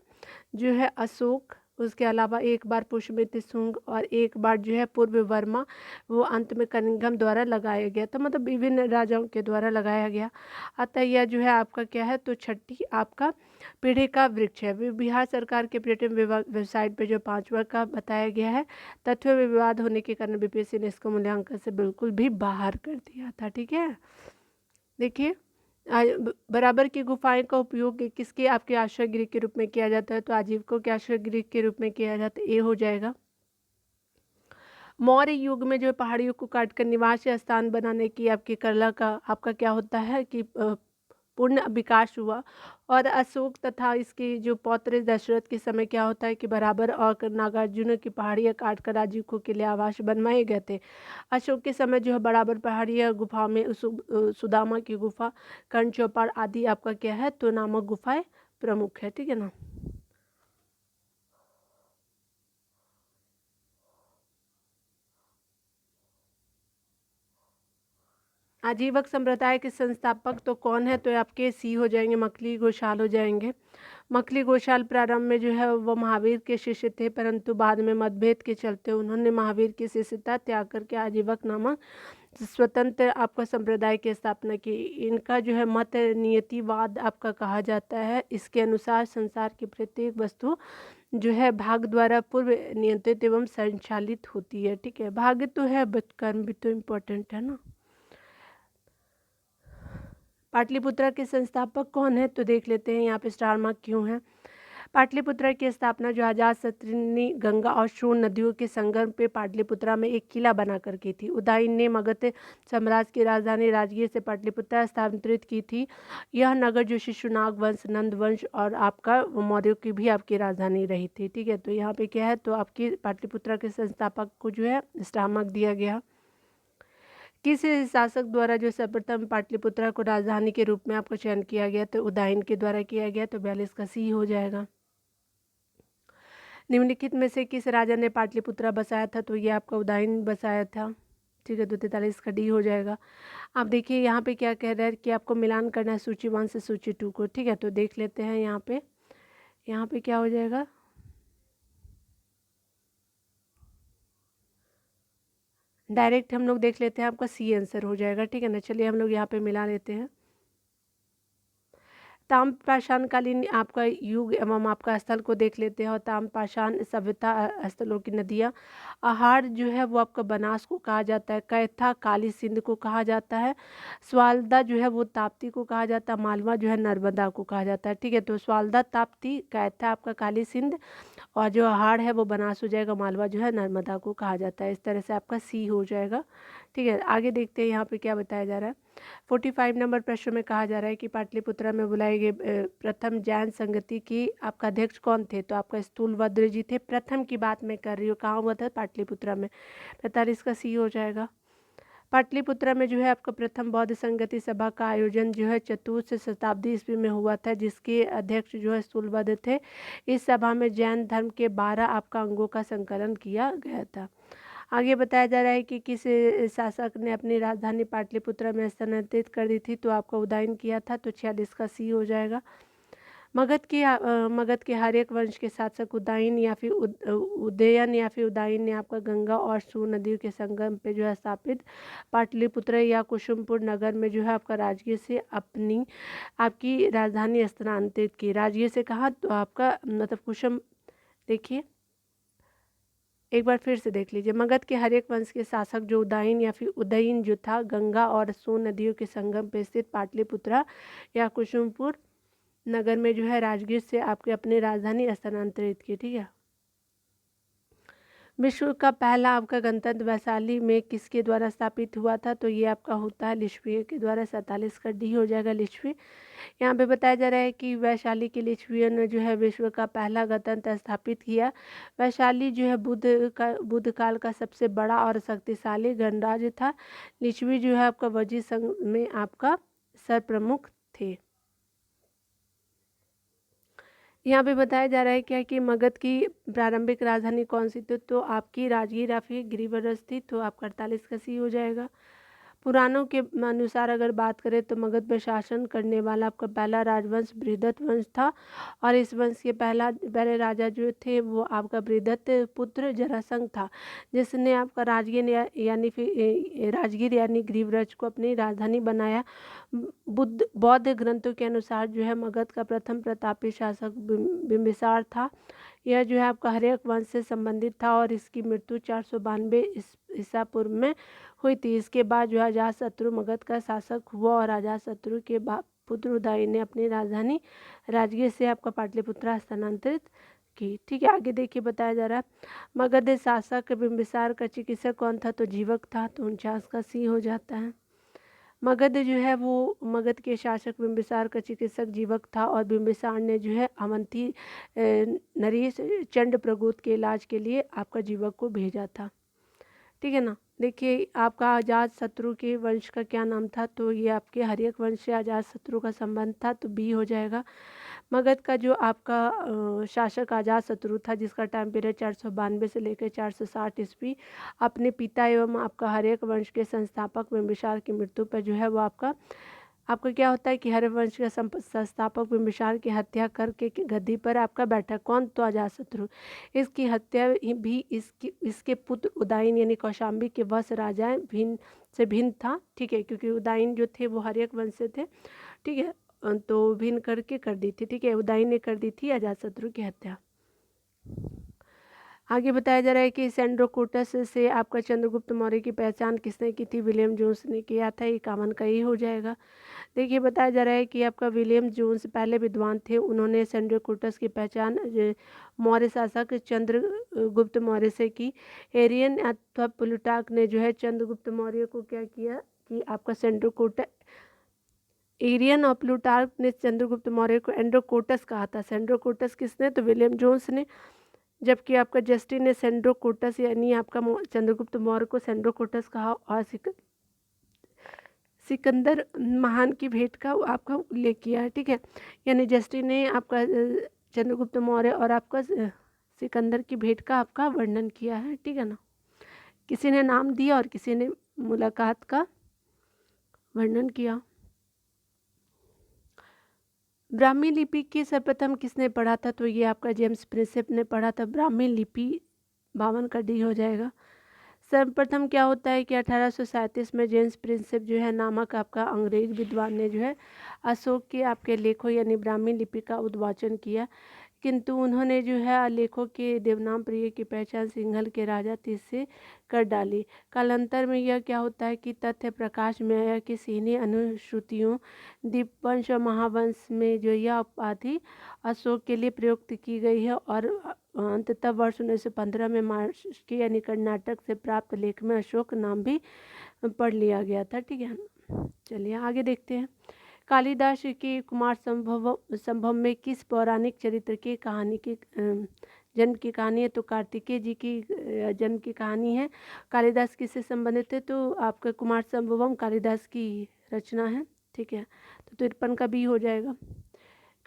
जो है अशोक, उसके अलावा 1 बार पुष्यमित्र शुंग और 1 बार जो है पूर्व वर्मा वो अंत में कनिंघम द्वारा लगाया गया था, मतलब विभिन्न राजाओं के द्वारा लगाया गया। अतः यह जो है आपका क्या है, तो छठी आपका पीढ़ी का वृक्ष है। बिहार सरकार के पर्यटन विभाग वेबसाइट पे जो 5वां का बताया गया है, तथ्यों में विवाद होने के कारण बीपीएससी ने इसको मूल्यांकन से बिल्कुल भी बाहर कर दिया था। ठीक है, देखिए बराबर की गुफाएं का उपयोग किसके आपके आश्रय गृह के रूप में किया जाता है? तो आजीविकों के आश्रय गृह के रूप में किया जाता है, ये हो जाएगा। मौर्य युग में जो पहाड़ियों को काटकर निवास स्थान बनाने की आपकी कला का आपका क्या होता है कि पूर्ण विकास हुआ। और अशोक तथा इसके जो पौत्र दशरथ के समय क्या होता है कि बराबर और नागार्जुन की पहाड़ियाँ काटकर राजपूतों के लिए आवास बनवाए गए थे। अशोक के समय जो है बराबर पहाड़ियाँ गुफा में सुदामा की गुफा, कर्ण चौपाड़ आदि आपका क्या है तो नामक गुफाएं प्रमुख है। ठीक है ना। आजीवक संप्रदाय के संस्थापक तो कौन है? तो आपके सी हो जाएंगे, मखली घोषाल हो जाएंगे। मखली घोषाल प्रारंभ में जो है वो महावीर के शिष्य थे, परंतु बाद में मतभेद के चलते उन्होंने महावीर की शिष्यता त्याग करके आजीवक नामक स्वतंत्र आपका संप्रदाय की स्थापना की। इनका जो है मत नियतिवाद आपका कहा जाता है। इसके अनुसार संसार की प्रत्येक वस्तु जो है भाग्य द्वारा पूर्व नियंत्रित एवं संचालित होती है। ठीक है, भाग्य तो है बट कर्म भी तो इम्पोर्टेंट है ना। पाटलिपुत्रा के संस्थापक कौन है? तो देख लेते हैं यहाँ पे स्टार मार्क क्यों है। पाटलिपुत्रा की स्थापना जो अजातशत्रु गंगा और सोन नदियों के संगम पे पाटलिपुत्रा में एक किला बना कर की थी। उदयन ने मगध साम्राज्य की राजधानी राजगीर से पाटलिपुत्रा स्थानांतरित की थी। यह नगर जो शिशुनाग वंश, नंद वंश और आपका मौर्यों की भी आपकी राजधानी रही थी। ठीक है, तो यहाँ पे क्या है तो आपकी पाटलिपुत्रा के संस्थापक को जो है स्टार मार्क दिया गया। किस शासक द्वारा जो सर्वप्रथम पाटलिपुत्रा को राजधानी के रूप में आपको चयन किया गया? तो उदयन के द्वारा किया गया, तो 42 का सी हो जाएगा। निम्नलिखित में से किस राजा ने पाटलिपुत्रा बसाया था? तो ये आपका उदयन बसाया था। ठीक है, तो 43 का डी हो जाएगा। आप देखिए यहाँ पे क्या कह रहा है कि आपको मिलान करना है सूची 1 से सूची 2 को। ठीक है, तो देख लेते हैं यहाँ पे क्या हो जाएगा। डायरेक्ट हम लोग देख लेते हैं, आपका सी आंसर हो जाएगा। ठीक है ना, चलिए हम लोग यहाँ पे मिला लेते हैं। ताम्रपाषाणकालीन आपका युग एवं आपका स्थल को देख लेते हैं। और ताम्रपाषाण सभ्यता स्थलों की नदियाँ, आहार जो है वो आपका बनास को कहा जाता है, कैथा काली सिंध को कहा जाता है, स्वाल्दा जो है वो ताप्ती को कहा जाता है, मालवा जो है नर्मदा को कहा जाता है। ठीक है, तो स्वाल्दा ताप्ती, कैथा आपका काली सिंध और जो आहार है वो बनास हो जाएगा, मालवा जो है नर्मदा को कहा जाता है। इस तरह से आपका सी हो जाएगा। ठीक है, आगे देखते हैं यहाँ पे क्या बताया जा रहा है। 45 नंबर प्रश्न में कहा जा रहा है कि पाटलिपुत्रा में बुलाए गए प्रथम जैन संगति की आपका अध्यक्ष कौन थे? तो आपका स्थूलभद्र जी थे। प्रथम की बात मैं कर रही हूँ, कहाँ हुआ था? पाटलिपुत्रा में। 45 का सी हो जाएगा। पाटलिपुत्रा में जो है आपका प्रथम बौद्ध संगति सभा का आयोजन जो है चतुर्थ शताब्दी ईस्वी में हुआ था, जिसके अध्यक्ष जो है स्थूलभद्र थे। इस सभा में जैन धर्म के 12 आपका अंगों का संकलन किया गया था। आगे बताया जा रहा है कि किस शासक ने अपनी राजधानी पाटलिपुत्रा में स्थानांतरित कर दी थी? तो आपका उदयन किया था, तो 46 का सी हो जाएगा। मगध के हर एक वंश के शासक उदयन या फिर उदयन या फिर उदयन ने आपका गंगा और सूर नदियों के संगम पे जो है स्थापित पाटलिपुत्र या कुसुमपुर नगर में जो है आपका राजगीर से आपकी राजधानी स्थानांतरित की। राजगीर से कहा? तो आपका मतलब कुसुम, देखिए एक बार फिर से देख लीजिए। मगध के हर एक वंश के शासक जो उदयन या फिर उदयन जो था, गंगा और सोन नदियों के संगम पर स्थित पाटलिपुत्रा या कुसुमपुर नगर में जो है राजगीर से आपके अपनी राजधानी स्थानांतरित की। ठीक है। विश्व का पहला आपका गणतंत्र वैशाली में किसके द्वारा स्थापित हुआ था? तो ये आपका होता है लिच्छवियों के द्वारा। 47 का डी हो जाएगा लिच्छवी। यहाँ पे बताया जा रहा है कि वैशाली के लिच्छवियों ने जो है विश्व का पहला गणतंत्र स्थापित किया। वैशाली जो है बुद्ध काल का सबसे बड़ा और शक्तिशाली गणराज्य था। लिच्छवी जो है आपका वजीर संघ में आपका सरप्रमुख थे। यहाँ पे बताया जा रहा है क्या कि मगध की प्रारंभिक राजधानी कौन सी थी? तो आपकी राजगीर या फिर गिरिवरस थी। तो आपका 48 का सी हो जाएगा। पुराणों के अनुसार अगर बात करें तो मगध पर शासन करने वाला आपका पहला राजवंश बृहदत्त वंश था, और इस वंश के पहले राजा जो थे वो आपका बृहदत्त पुत्र जरासंध था, जिसने आपका राजगीर यानी गिरिव्रज को अपनी राजधानी बनाया। बौद्ध ग्रंथों के अनुसार जो है मगध का प्रथम प्रतापी शासक बिंबिसार था। यह जो है आपका हर्यक वंश से संबंधित था और इसकी मृत्यु 492 ईसा पूर्व में हुई थी। इसके बाद जो अजातशत्रु मगध का शासक हुआ और अजातशत्रु के पुत्र उदयन ने अपनी राजधानी राजगीर से आपका पाटलिपुत्रा स्थानांतरित की। ठीक है, आगे देखिए बताया जा रहा है मगध शासक बिंबिसार का चिकित्सक कौन था? तो जीवक था। तो 49 का सी हो जाता है। मगध जो है वो मगध के शासक बिंबिसार का चिकित्सक जीवक था, और बिंबिसार ने जो है अवंती नरेश चंडप्रगोत के इलाज के लिए आपका जीवक को भेजा था। ठीक है ना। देखिए आपका अजातशत्रु के वंश का क्या नाम था? तो ये आपके हर्यक वंश से अजातशत्रु का संबंध था। तो बी हो जाएगा। मगध का जो आपका शासक अजातशत्रु था, जिसका टाइम पीरियड 492 से लेकर 460 ईस्वी, अपने पिता एवं आपका हर्यक वंश के संस्थापक बिंबिसार की मृत्यु पर जो है वो आपका क्या होता है कि हर वंश के संस्थापक बिंबिसार की हत्या करके गद्दी पर आपका बैठा। कौन? तो अजातशत्रु। इसकी हत्या भी इसके पुत्र उदयन यानी कौशाम्बी के वंश राजाएं भिन्न था। ठीक है, क्योंकि उदयन जो थे वो हर्यक वंश से थे। ठीक है, तो भिन्न करके कर दी थी। ठीक है, उदयन ने कर दी थी अजातशत्रु की हत्या। आगे बताया जा रहा है कि सेंड्रोकोटस से आपका चंद्रगुप्त मौर्य की पहचान किसने की थी? विलियम जोन्स ने किया था। ये कामन का ही हो जाएगा। देखिए बताया जा रहा है कि आपका विलियम जोन्स पहले विद्वान थे। उन्होंने सेंड्रोकोटस की पहचान मौर्य शासक चंद्रगुप्त मौर्य से की। एरियन अथवा प्लूटार्क ने जो है चंद्रगुप्त मौर्य को क्या किया कि आपका सेंड्रोकोटस, एरियन और प्लूटार्क ने चंद्रगुप्त मौर्य को एंड्रोकोटस कहा था। सेंड्रोकोटस किसने? तो विलियम जोन्स ने। जबकि आपका जस्टिन ने सेंड्रोकोटस यानी आपका चंद्रगुप्त मौर्य को सेंड्रोकोटस कहा, और सिकंदर महान की भेंट का आपका उल्लेख किया है। ठीक है, यानी जस्टिन ने आपका चंद्रगुप्त मौर्य और आपका सिकंदर की भेंट का आपका वर्णन किया है। ठीक है ना। किसी ने नाम दिया और किसी ने मुलाकात का वर्णन किया। ब्राह्मी लिपि की सर्वप्रथम किसने पढ़ा था? तो ये आपका जेम्स प्रिंसेप ने पढ़ा था ब्राह्मी लिपि। 52 का डी हो जाएगा। सर्वप्रथम क्या होता है कि 1837 में जेम्स प्रिंसेप जो है नामक आपका अंग्रेज विद्वान ने जो है अशोक के आपके लेखों यानी ब्राह्मी लिपि का उद्वाचन किया, किंतु उन्होंने जो है आलेखों के देवनाम प्रिय की पहचान सिंघल के राजा तीस से कर डाली। कालांतर में यह क्या होता है कि तथ्य प्रकाश में आया कि सीनी अनुश्रुतियों दीपवंश और महावंश में जो यह उपाधि अशोक के लिए प्रयुक्त की गई है, और अंततः वर्ष 1915 में महाराष्ट्र यानी कर्नाटक से प्राप्त लेख में अशोक नाम भी पढ़ लिया गया था, ठीक है। चलिए आगे देखते हैं। कालिदास के कुमार संभव में किस पौराणिक चरित्र की कहानी की जन्म की कहानी है? तो कार्तिकेय जी की जन्म की कहानी है। कालिदास किससे संबंधित है? तो आपका कुमार संभवम कालिदास की रचना है, ठीक है। तो 53 का भी हो जाएगा।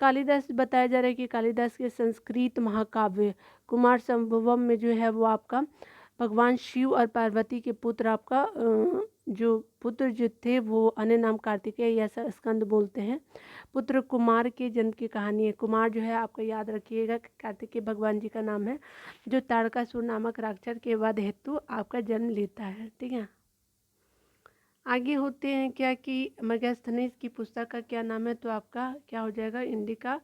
कालिदास बताया जा रहा है कि कालिदास के संस्कृत महाकाव्य कुमार संभवम में जो है वो आपका भगवान शिव और पार्वती के पुत्र आपका जो पुत्र जो थे वो अन्य नाम कार्तिकेय या स्कंद बोलते हैं। पुत्र कुमार के जन्म की कहानी है। कुमार जो है आपका याद रखिएगा कार्तिकेय भगवान जी का नाम है, जो तारकासुर नामक राक्षस के वध हेतु आपका जन्म लेता है, ठीक है। आगे होते हैं क्या कि मेगास्थनीज की पुस्तक का क्या नाम है? तो आपका क्या हो जाएगा? इंडिका।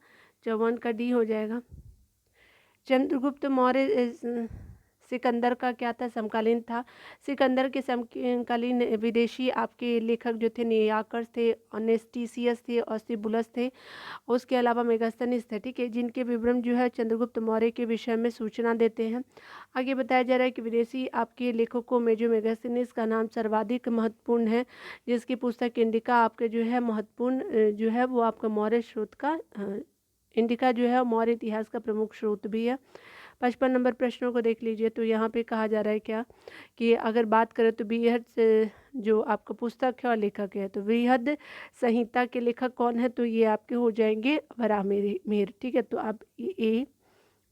54 का डी हो जाएगा। चंद्रगुप्त मौर्य सिकंदर का क्या था? समकालीन था। सिकंदर के समकालीन विदेशी आपके लेखक जो थे नियाकर्स थे, ऑनेस्टिसियस थे, ऑस्टिबुलस थे, उसके अलावा मेगास्थनीज थे, ठीक है, जिनके विवरण जो है चंद्रगुप्त मौर्य के विषय में सूचना देते हैं। आगे बताया जा रहा है कि विदेशी आपके लेखकों में जो मेगास्थनीज का नाम सर्वाधिक महत्वपूर्ण है, जिसकी पुस्तक इंडिका आपके जो है महत्वपूर्ण जो है वो आपका मौर्य स्रोत का इंडिका जो है मौर्य इतिहास का प्रमुख स्रोत भी है। 55 नंबर प्रश्नों को देख लीजिए। तो यहाँ पे कहा जा रहा है क्या कि अगर बात करें तो बृहद से जो आपका पुस्तक है और लेखक है, तो बृहद संहिता के लेखक कौन है? तो ये आपके हो जाएंगे वराहमिहिर, ठीक है। तो आप A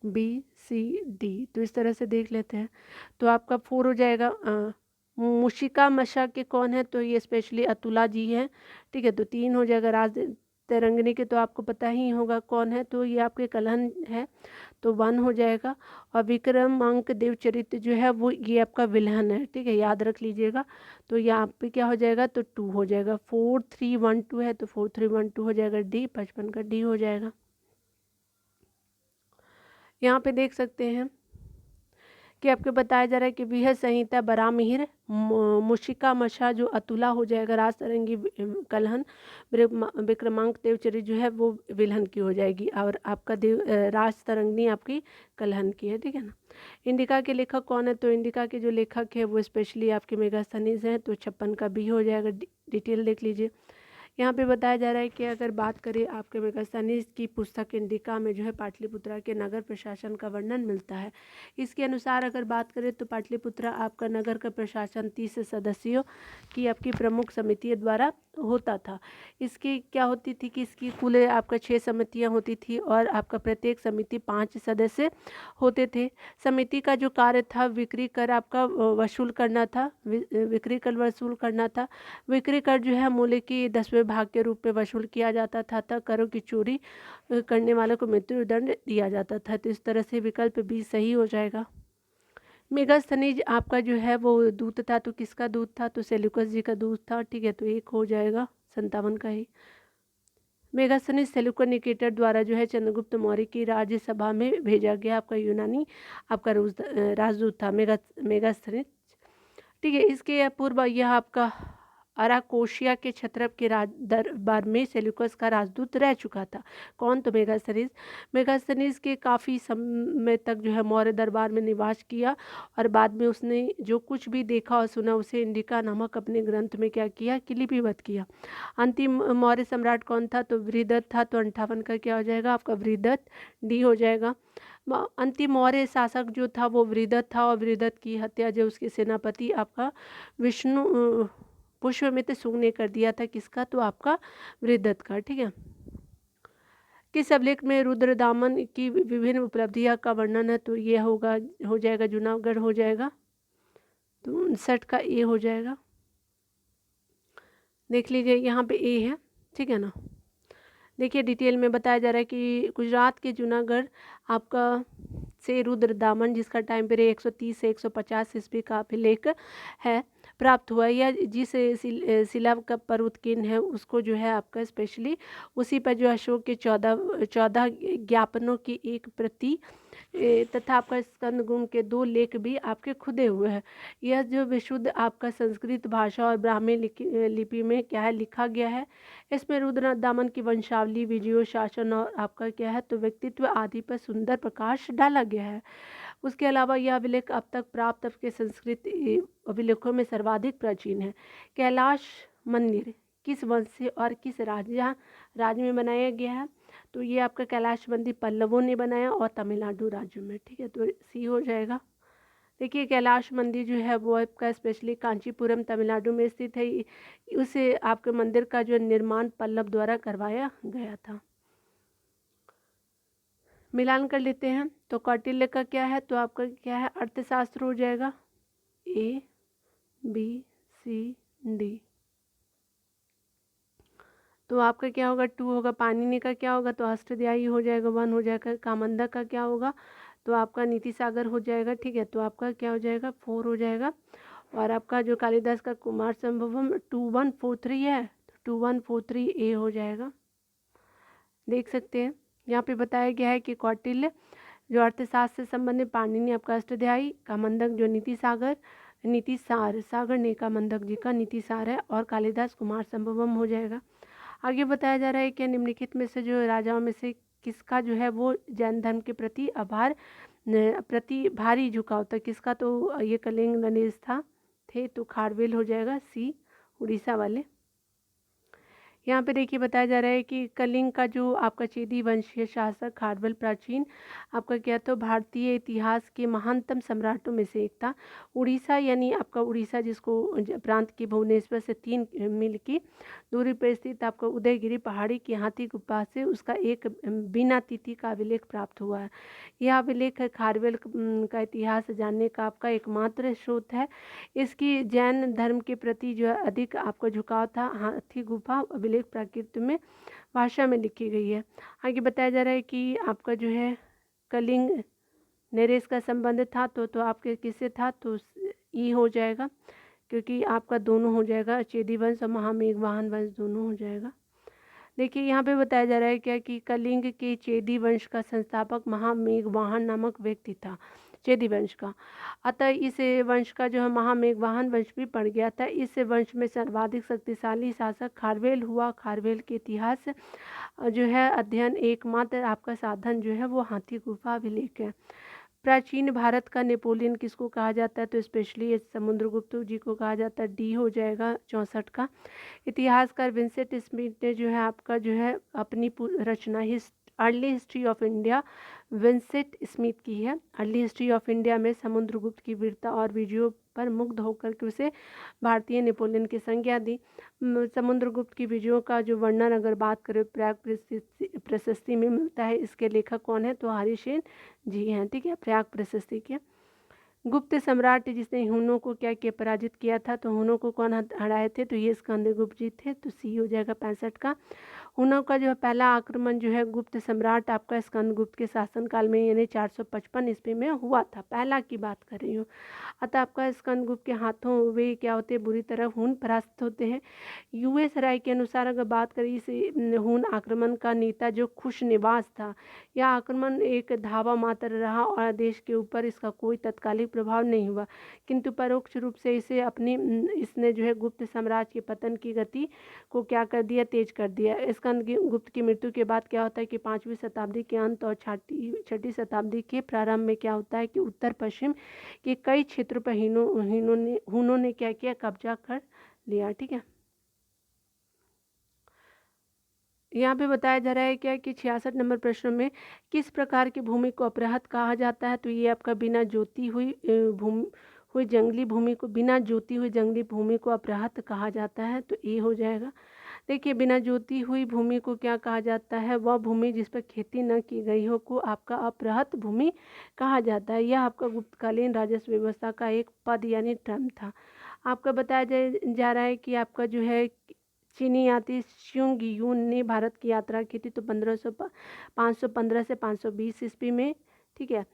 B C D तो इस तरह से देख लेते हैं। तो आपका 4 हो जाएगा। मुशिका मशा के कौन है? तो ये स्पेशली अतुला जी हैं, ठीक है। तो 3 हो जाएगा। राज तरंगिणी के तो आपको पता ही होगा कौन है, तो ये आपके कलहन है, तो 1 हो जाएगा। और विक्रमांक देवचरित्र जो है वो ये आपका विलहन है, ठीक है, याद रख लीजिएगा। तो यहाँ पे क्या हो जाएगा? तो 2 हो जाएगा। 4 3 1 2 है, तो 4 3 1 2 हो जाएगा डी। 55 का डी हो जाएगा। यहाँ पे देख सकते हैं कि आपको बताया जा रहा है कि बृहद संहिता वराहमिहिर, मुशिका मशा जो अतुला हो जाएगा, राज तरंगी कलहन, विक्रमांक देवचरित्र जो है वो विलहन की हो जाएगी, और आपका राज तरंगिणी आपकी कलहन की है, ठीक है ना। इंडिका के लेखक कौन है? तो इंडिका के जो लेखक है वो स्पेशली आपके मेगास्थनीज हैं, तो 56 का बी हो जाएगा। डिटेल देख लीजिए। यहाँ पे बताया जा रहा है कि अगर बात करें आपके मेगास्थनीज की पुस्तक इंडिका में जो है पाटलिपुत्रा के नगर प्रशासन का वर्णन मिलता है। इसके अनुसार अगर बात करें तो पाटलिपुत्रा आपका नगर का प्रशासन 30 सदस्यों की आपकी प्रमुख समिति द्वारा होता था। इसकी क्या होती थी कि इसकी कुल आपका 6 समितियाँ होती थी, और आपका प्रत्येक समिति 5 सदस्य होते थे। समिति का जो कार्य था बिक्री कर आपका वसूल करना था, बिक्री कर वसूल करना था। बिक्री कर जो है मूल्य की 10वें भाग के रूप में वसूल किया जाता था। करों की चोरी करने वालों को मृत्युदंड दिया जाता था। तो इस तरह से विकल्प भी सही हो जाएगा। मेगास्थनीज आपका जो है वो दूत था, तो किसका दूत था? तो सेल्यूकस जी का दूत था, ठीक है। तो 1 हो जाएगा 57 का ही। मेगास्थनीज सेल्यूकस निकेटर द्वारा जो है चंद्रगुप्त मौर्य की राज्यसभा में भेजा गया आपका यूनानी आपका राजदूत था मेगास्थनीज, ठीक है। इसके पूर्व यह आपका अराकोशिया के क्षत्रप के राज दरबार में सेल्यूकस का राजदूत रह चुका था। कौन? तो मेगास्थनीज। मेगास्थनीज के काफ़ी समय तक जो है मौर्य दरबार में निवास किया, और बाद में उसने जो कुछ भी देखा और सुना उसे इंडिका नामक अपने ग्रंथ में क्या किया कि लिपिबद्ध किया। अंतिम मौर्य सम्राट कौन था? तो बृहदत्त था। तो 58 का क्या हो जाएगा? आपका बृहदत्त डी हो जाएगा। अंतिम मौर्य शासक जो था वो बृहदत्त था, और बृहदत्त की हत्या जो उसके सेनापति आपका विष्णु पुष्यमित्र शुंग ने कर दिया था। किसका? तो आपका बृहदत्त का, ठीक है। किस अभिलेख में रुद्रदामन की विभिन्न उपलब्धियां का वर्णन है? तो ये हो जाएगा जूनागढ़ हो जाएगा। तो 59 का ए हो जाएगा। देख लीजिए यहाँ पे ए है, ठीक है ना। देखिए डिटेल में बताया जा रहा है कि गुजरात के जूनागढ़ आपका से रुद्रदामन, जिसका टाइम पीरियड 130 से 150 ईस्वी का अभिलेख है, प्राप्त हुआ। या जिस शिला का पर्वतकीन है उसको जो है आपका स्पेशली उसी पर जो अशोक के 14 ज्ञापनों की एक प्रति तथा आपका स्कंद गुण के 2 लेख भी आपके खुदे हुए हैं। यह जो विशुद्ध आपका संस्कृत भाषा और ब्राह्मी लिपि में क्या है लिखा गया है। इसमें रुद्रदामन की वंशावली, विजयों, शासन और आपका क्या है तो व्यक्तित्व आदि पर सुंदर प्रकाश डाला गया है। उसके अलावा यह अभिलेख अब तक प्राप्त के संस्कृत अभिलेखों में सर्वाधिक प्राचीन है। कैलाश मंदिर किस वंश से और किस राज्य में बनाया गया है? तो ये आपका कैलाश मंदिर पल्लवों ने बनाया और तमिलनाडु राज्य में, ठीक है, तो सी हो जाएगा। देखिए कैलाश मंदिर जो है वो आपका स्पेशली कांचीपुरम तमिलनाडु में स्थित है। उसे आपके मंदिर का जो निर्माण पल्लव द्वारा करवाया गया था। मिलान कर लेते हैं। तो कौटिल्य का क्या है? तो आपका क्या है? अर्थशास्त्र हो जाएगा। A B C D। तो आपका क्या होगा? 2 होगा। पाणिनि का क्या होगा? तो अष्टध्यायी हो जाएगा, 1 हो जाएगा। कामंदक का क्या होगा? तो आपका नीति सागर हो जाएगा, ठीक है, तो आपका क्या हो जाएगा? 4 हो जाएगा। और आपका जो कालिदास का कुमार संभवम 2143 है, तो 2143 A हो जाएगा। देख सकते हैं यहाँ पे बताया गया है कि कौटिल्य जो अर्थशास्त्र से संबंधित, पाणिनि आपका अष्टध्यायी, कामंदक जो नीति सागर ने कामंदक जी का नीति सार है, और कालिदास कुमार संभवम हो जाएगा। आगे बताया जा रहा है कि निम्नलिखित में से जो राजाओं में से किसका जो है वो जैन धर्म के प्रति भारी झुकाव था? किसका? तो ये कलिंग नरेश थे, तो खारवेल हो जाएगा, सी उड़ीसा वाले। यहाँ पे देखिए बताया जा रहा है कि कलिंग का जो आपका चेदी वंशीय शासक खारवेल प्राचीन आपका क्या था? भारतीय इतिहास के महानतम सम्राटों में से एक था। उड़ीसा यानी आपका उड़ीसा, जिसको प्रांत की भुवनेश्वर से 3 मील की दूरी पर स्थित आपका उदयगिरी पहाड़ी की हाथी गुफा से उसका एक बिना तिथि का अभिलेख प्राप्त हुआ है। यह अभिलेख खारवेल का इतिहास जानने का आपका एकमात्र स्रोत है। इसकी जैन धर्म के प्रति जो है अधिक आपका झुकाव था। हाथी गुफा अभिलेख प्राकृत में भाषा में लिखी गई है। आगे बताया जा रहा है कि आपका जो है कलिंग नरेश का संबंध था, तो आपके किससे था? तो ई हो जाएगा, क्योंकि आपका दोनों हो जाएगा, चेदी वंश और महामेघवाहन वंश दोनों हो जाएगा। देखिए यहाँ पे बताया जा रहा है क्या कि कलिंग के चेदी वंश का संस्थापक महामेघवाहन नामक व्यक्ति था, चेदी वंश का। अतः इस वंश का जो है महामेघवाहन वंश भी पड़ गया था। इस वंश में सर्वाधिक शक्तिशाली शासक खारवेल हुआ। खारवेल के इतिहास जो है अध्ययन एकमात्र आपका साधन जो है वो हाथी गुफा अभिलेख है। प्राचीन भारत का नेपोलियन किसको कहा जाता है? तो स्पेशली समुद्रगुप्त जी को कहा जाता है, डी हो जाएगा 64 का। इतिहासकार विंसेंट स्मिथ ने जो है आपका जो है अपनी रचना early history of India Vincent Smith की है। अर्ली हिस्ट्री ऑफ इंडिया में समुद्रगुप्त की वीरता और विजयों पर मुग्ध होकर के उसे भारतीय नेपोलियन की संज्ञा दी। समुद्रगुप्त की विजयों का जो वर्णन अगर बात करें प्रयाग प्रशस्ति में मिलता है। इसके लेखक कौन है? तो हरिसेन जी हैं, ठीक है, प्रयाग प्रशस्ति के। गुप्त सम्राट जिसने हुनों को क्या किया? पराजित किया था। तो हुनों को कौन हराए थे? तो ये स्कंदगुप्त जी थे, तो सी हो जाएगा 65 का। हुनों का जो है पहला आक्रमण जो है गुप्त सम्राट आपका स्कंदगुप्त के शासनकाल में यानी 455 ईस्वी में हुआ था, पहला की बात कर रही हूँ। अतः आपका स्कंदगुप्त के हाथों वे क्या होते हैं? बुरी तरह हुन परास्त होते हैं। यूएस राय के अनुसार अगर बात करें इस हुन आक्रमण का नेता जो खुशनिवास था, यह आक्रमण एक धावा मात्र रहा और देश के ऊपर इसका कोई तत्कालिक प्रभाव नहीं हुआ, किंतु परोक्ष रूप से इसने जो है गुप्त साम्राज्य के पतन की गति को क्या कर दिया? तेज कर दिया। स्कंदगुप्त की मृत्यु के बाद क्या होता है कि 5वीं शताब्दी के अंत और 6ठी शताब्दी के प्रारंभ में क्या होता है कि उत्तर पश्चिम के कई क्षेत्रों पर हुनों ने क्या किया? कब्जा कर लिया, ठीक है। यहाँ पे बताया जा रहा है क्या कि 66 नंबर प्रश्न में किस प्रकार की भूमि को अपरहत कहा जाता है? तो ये आपका बिना जोती हुई जंगली भूमि को अपरहत कहा जाता है, तो ये हो जाएगा। देखिए बिना जोती हुई भूमि को क्या कहा जाता है? वह भूमि जिस पर खेती न की गई हो को आपका अपरहत भूमि कहा जाता है। यह आपका गुप्तकालीन राजस्व व्यवस्था का एक पद यानी टर्म था। आपका बताया जा रहा है कि आपका जो है चीनी यात्री श्युंग यून ने भारत की यात्रा की थी, तो 515 से 520 ईस्वी में, ठीक है।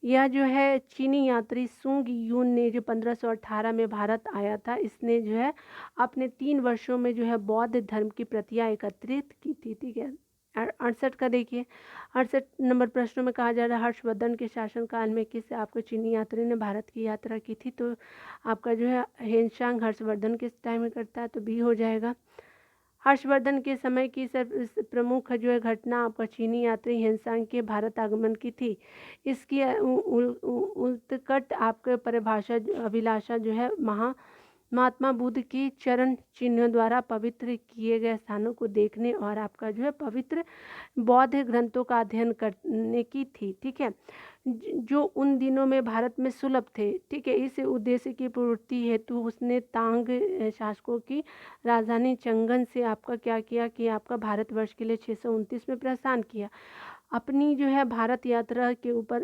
यह जो है चीनी यात्री सुंग यून ने जो 1518 में भारत आया था, इसने जो है अपने 3 वर्षों में जो है बौद्ध धर्म की प्रतियां एकत्रित की थी, ठीक है। 68 का देखिए, 68 नंबर प्रश्न में कहा जा रहा है हर्षवर्धन के शासनकाल में किस आपको चीनी यात्री ने भारत की यात्रा की थी? तो आपका जो है हेनसांग हर्षवर्धन किस टाइम में करता है? तो बी हो जाएगा। हर्षवर्धन के समय की प्रमुख जो है घटना आपका चीनी यात्री हेनसांग के भारत आगमन की थी। इसकी उत्कट आपके परिभाषा अभिलाषा जो है महात्मा बुद्ध की चरण चिन्हों द्वारा पवित्र किए गए स्थानों को देखने और आपका जो है पवित्र बौद्ध ग्रंथों का अध्ययन करने की थी। ठीक है, जो उन दिनों में भारत में सुलभ थे। ठीक है, इस उद्देश्य की पूर्ति हेतु उसने तांग शासकों की राजधानी चंगन से आपका क्या किया कि आपका भारतवर्ष के लिए 629 में प्रस्थान किया। अपनी जो है भारत यात्रा के ऊपर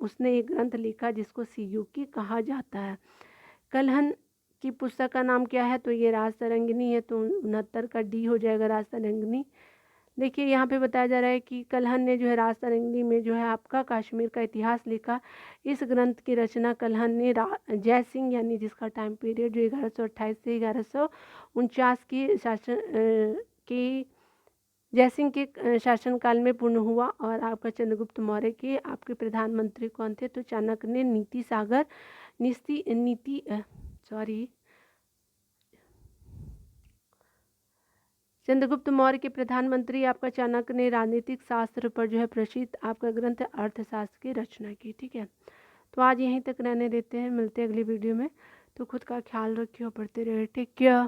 उसने एक ग्रंथ लिखा जिसको सियुकी कहा जाता है। कलहन की पुस्तक का नाम क्या है? तो ये राज तरंगिनी है, तो 69 का डी हो जाएगा, राज तरंगिनी। देखिए यहाँ पे बताया जा रहा है कि कलहन ने जो है राज तरंगिनी में जो है आपका कश्मीर का इतिहास लिखा। इस ग्रंथ की रचना कलहन ने जय सिंह यानी जिसका टाइम पीरियड जो 1128 से 1149 की जय सिंह के शासनकाल में पूर्ण हुआ। और आपका चंद्रगुप्त मौर्य के आपके प्रधानमंत्री कौन थे? तो चाणक्य ने चंद्रगुप्त मौर्य के प्रधानमंत्री आपका चाणक्य ने राजनीतिक शास्त्र पर जो है प्रसिद्ध आपका ग्रंथ अर्थशास्त्र की रचना की। ठीक है, तो आज यहीं तक रहने देते हैं, मिलते हैं अगली वीडियो में। तो खुद का ख्याल रखिए और पढ़ते रहिए। Take care.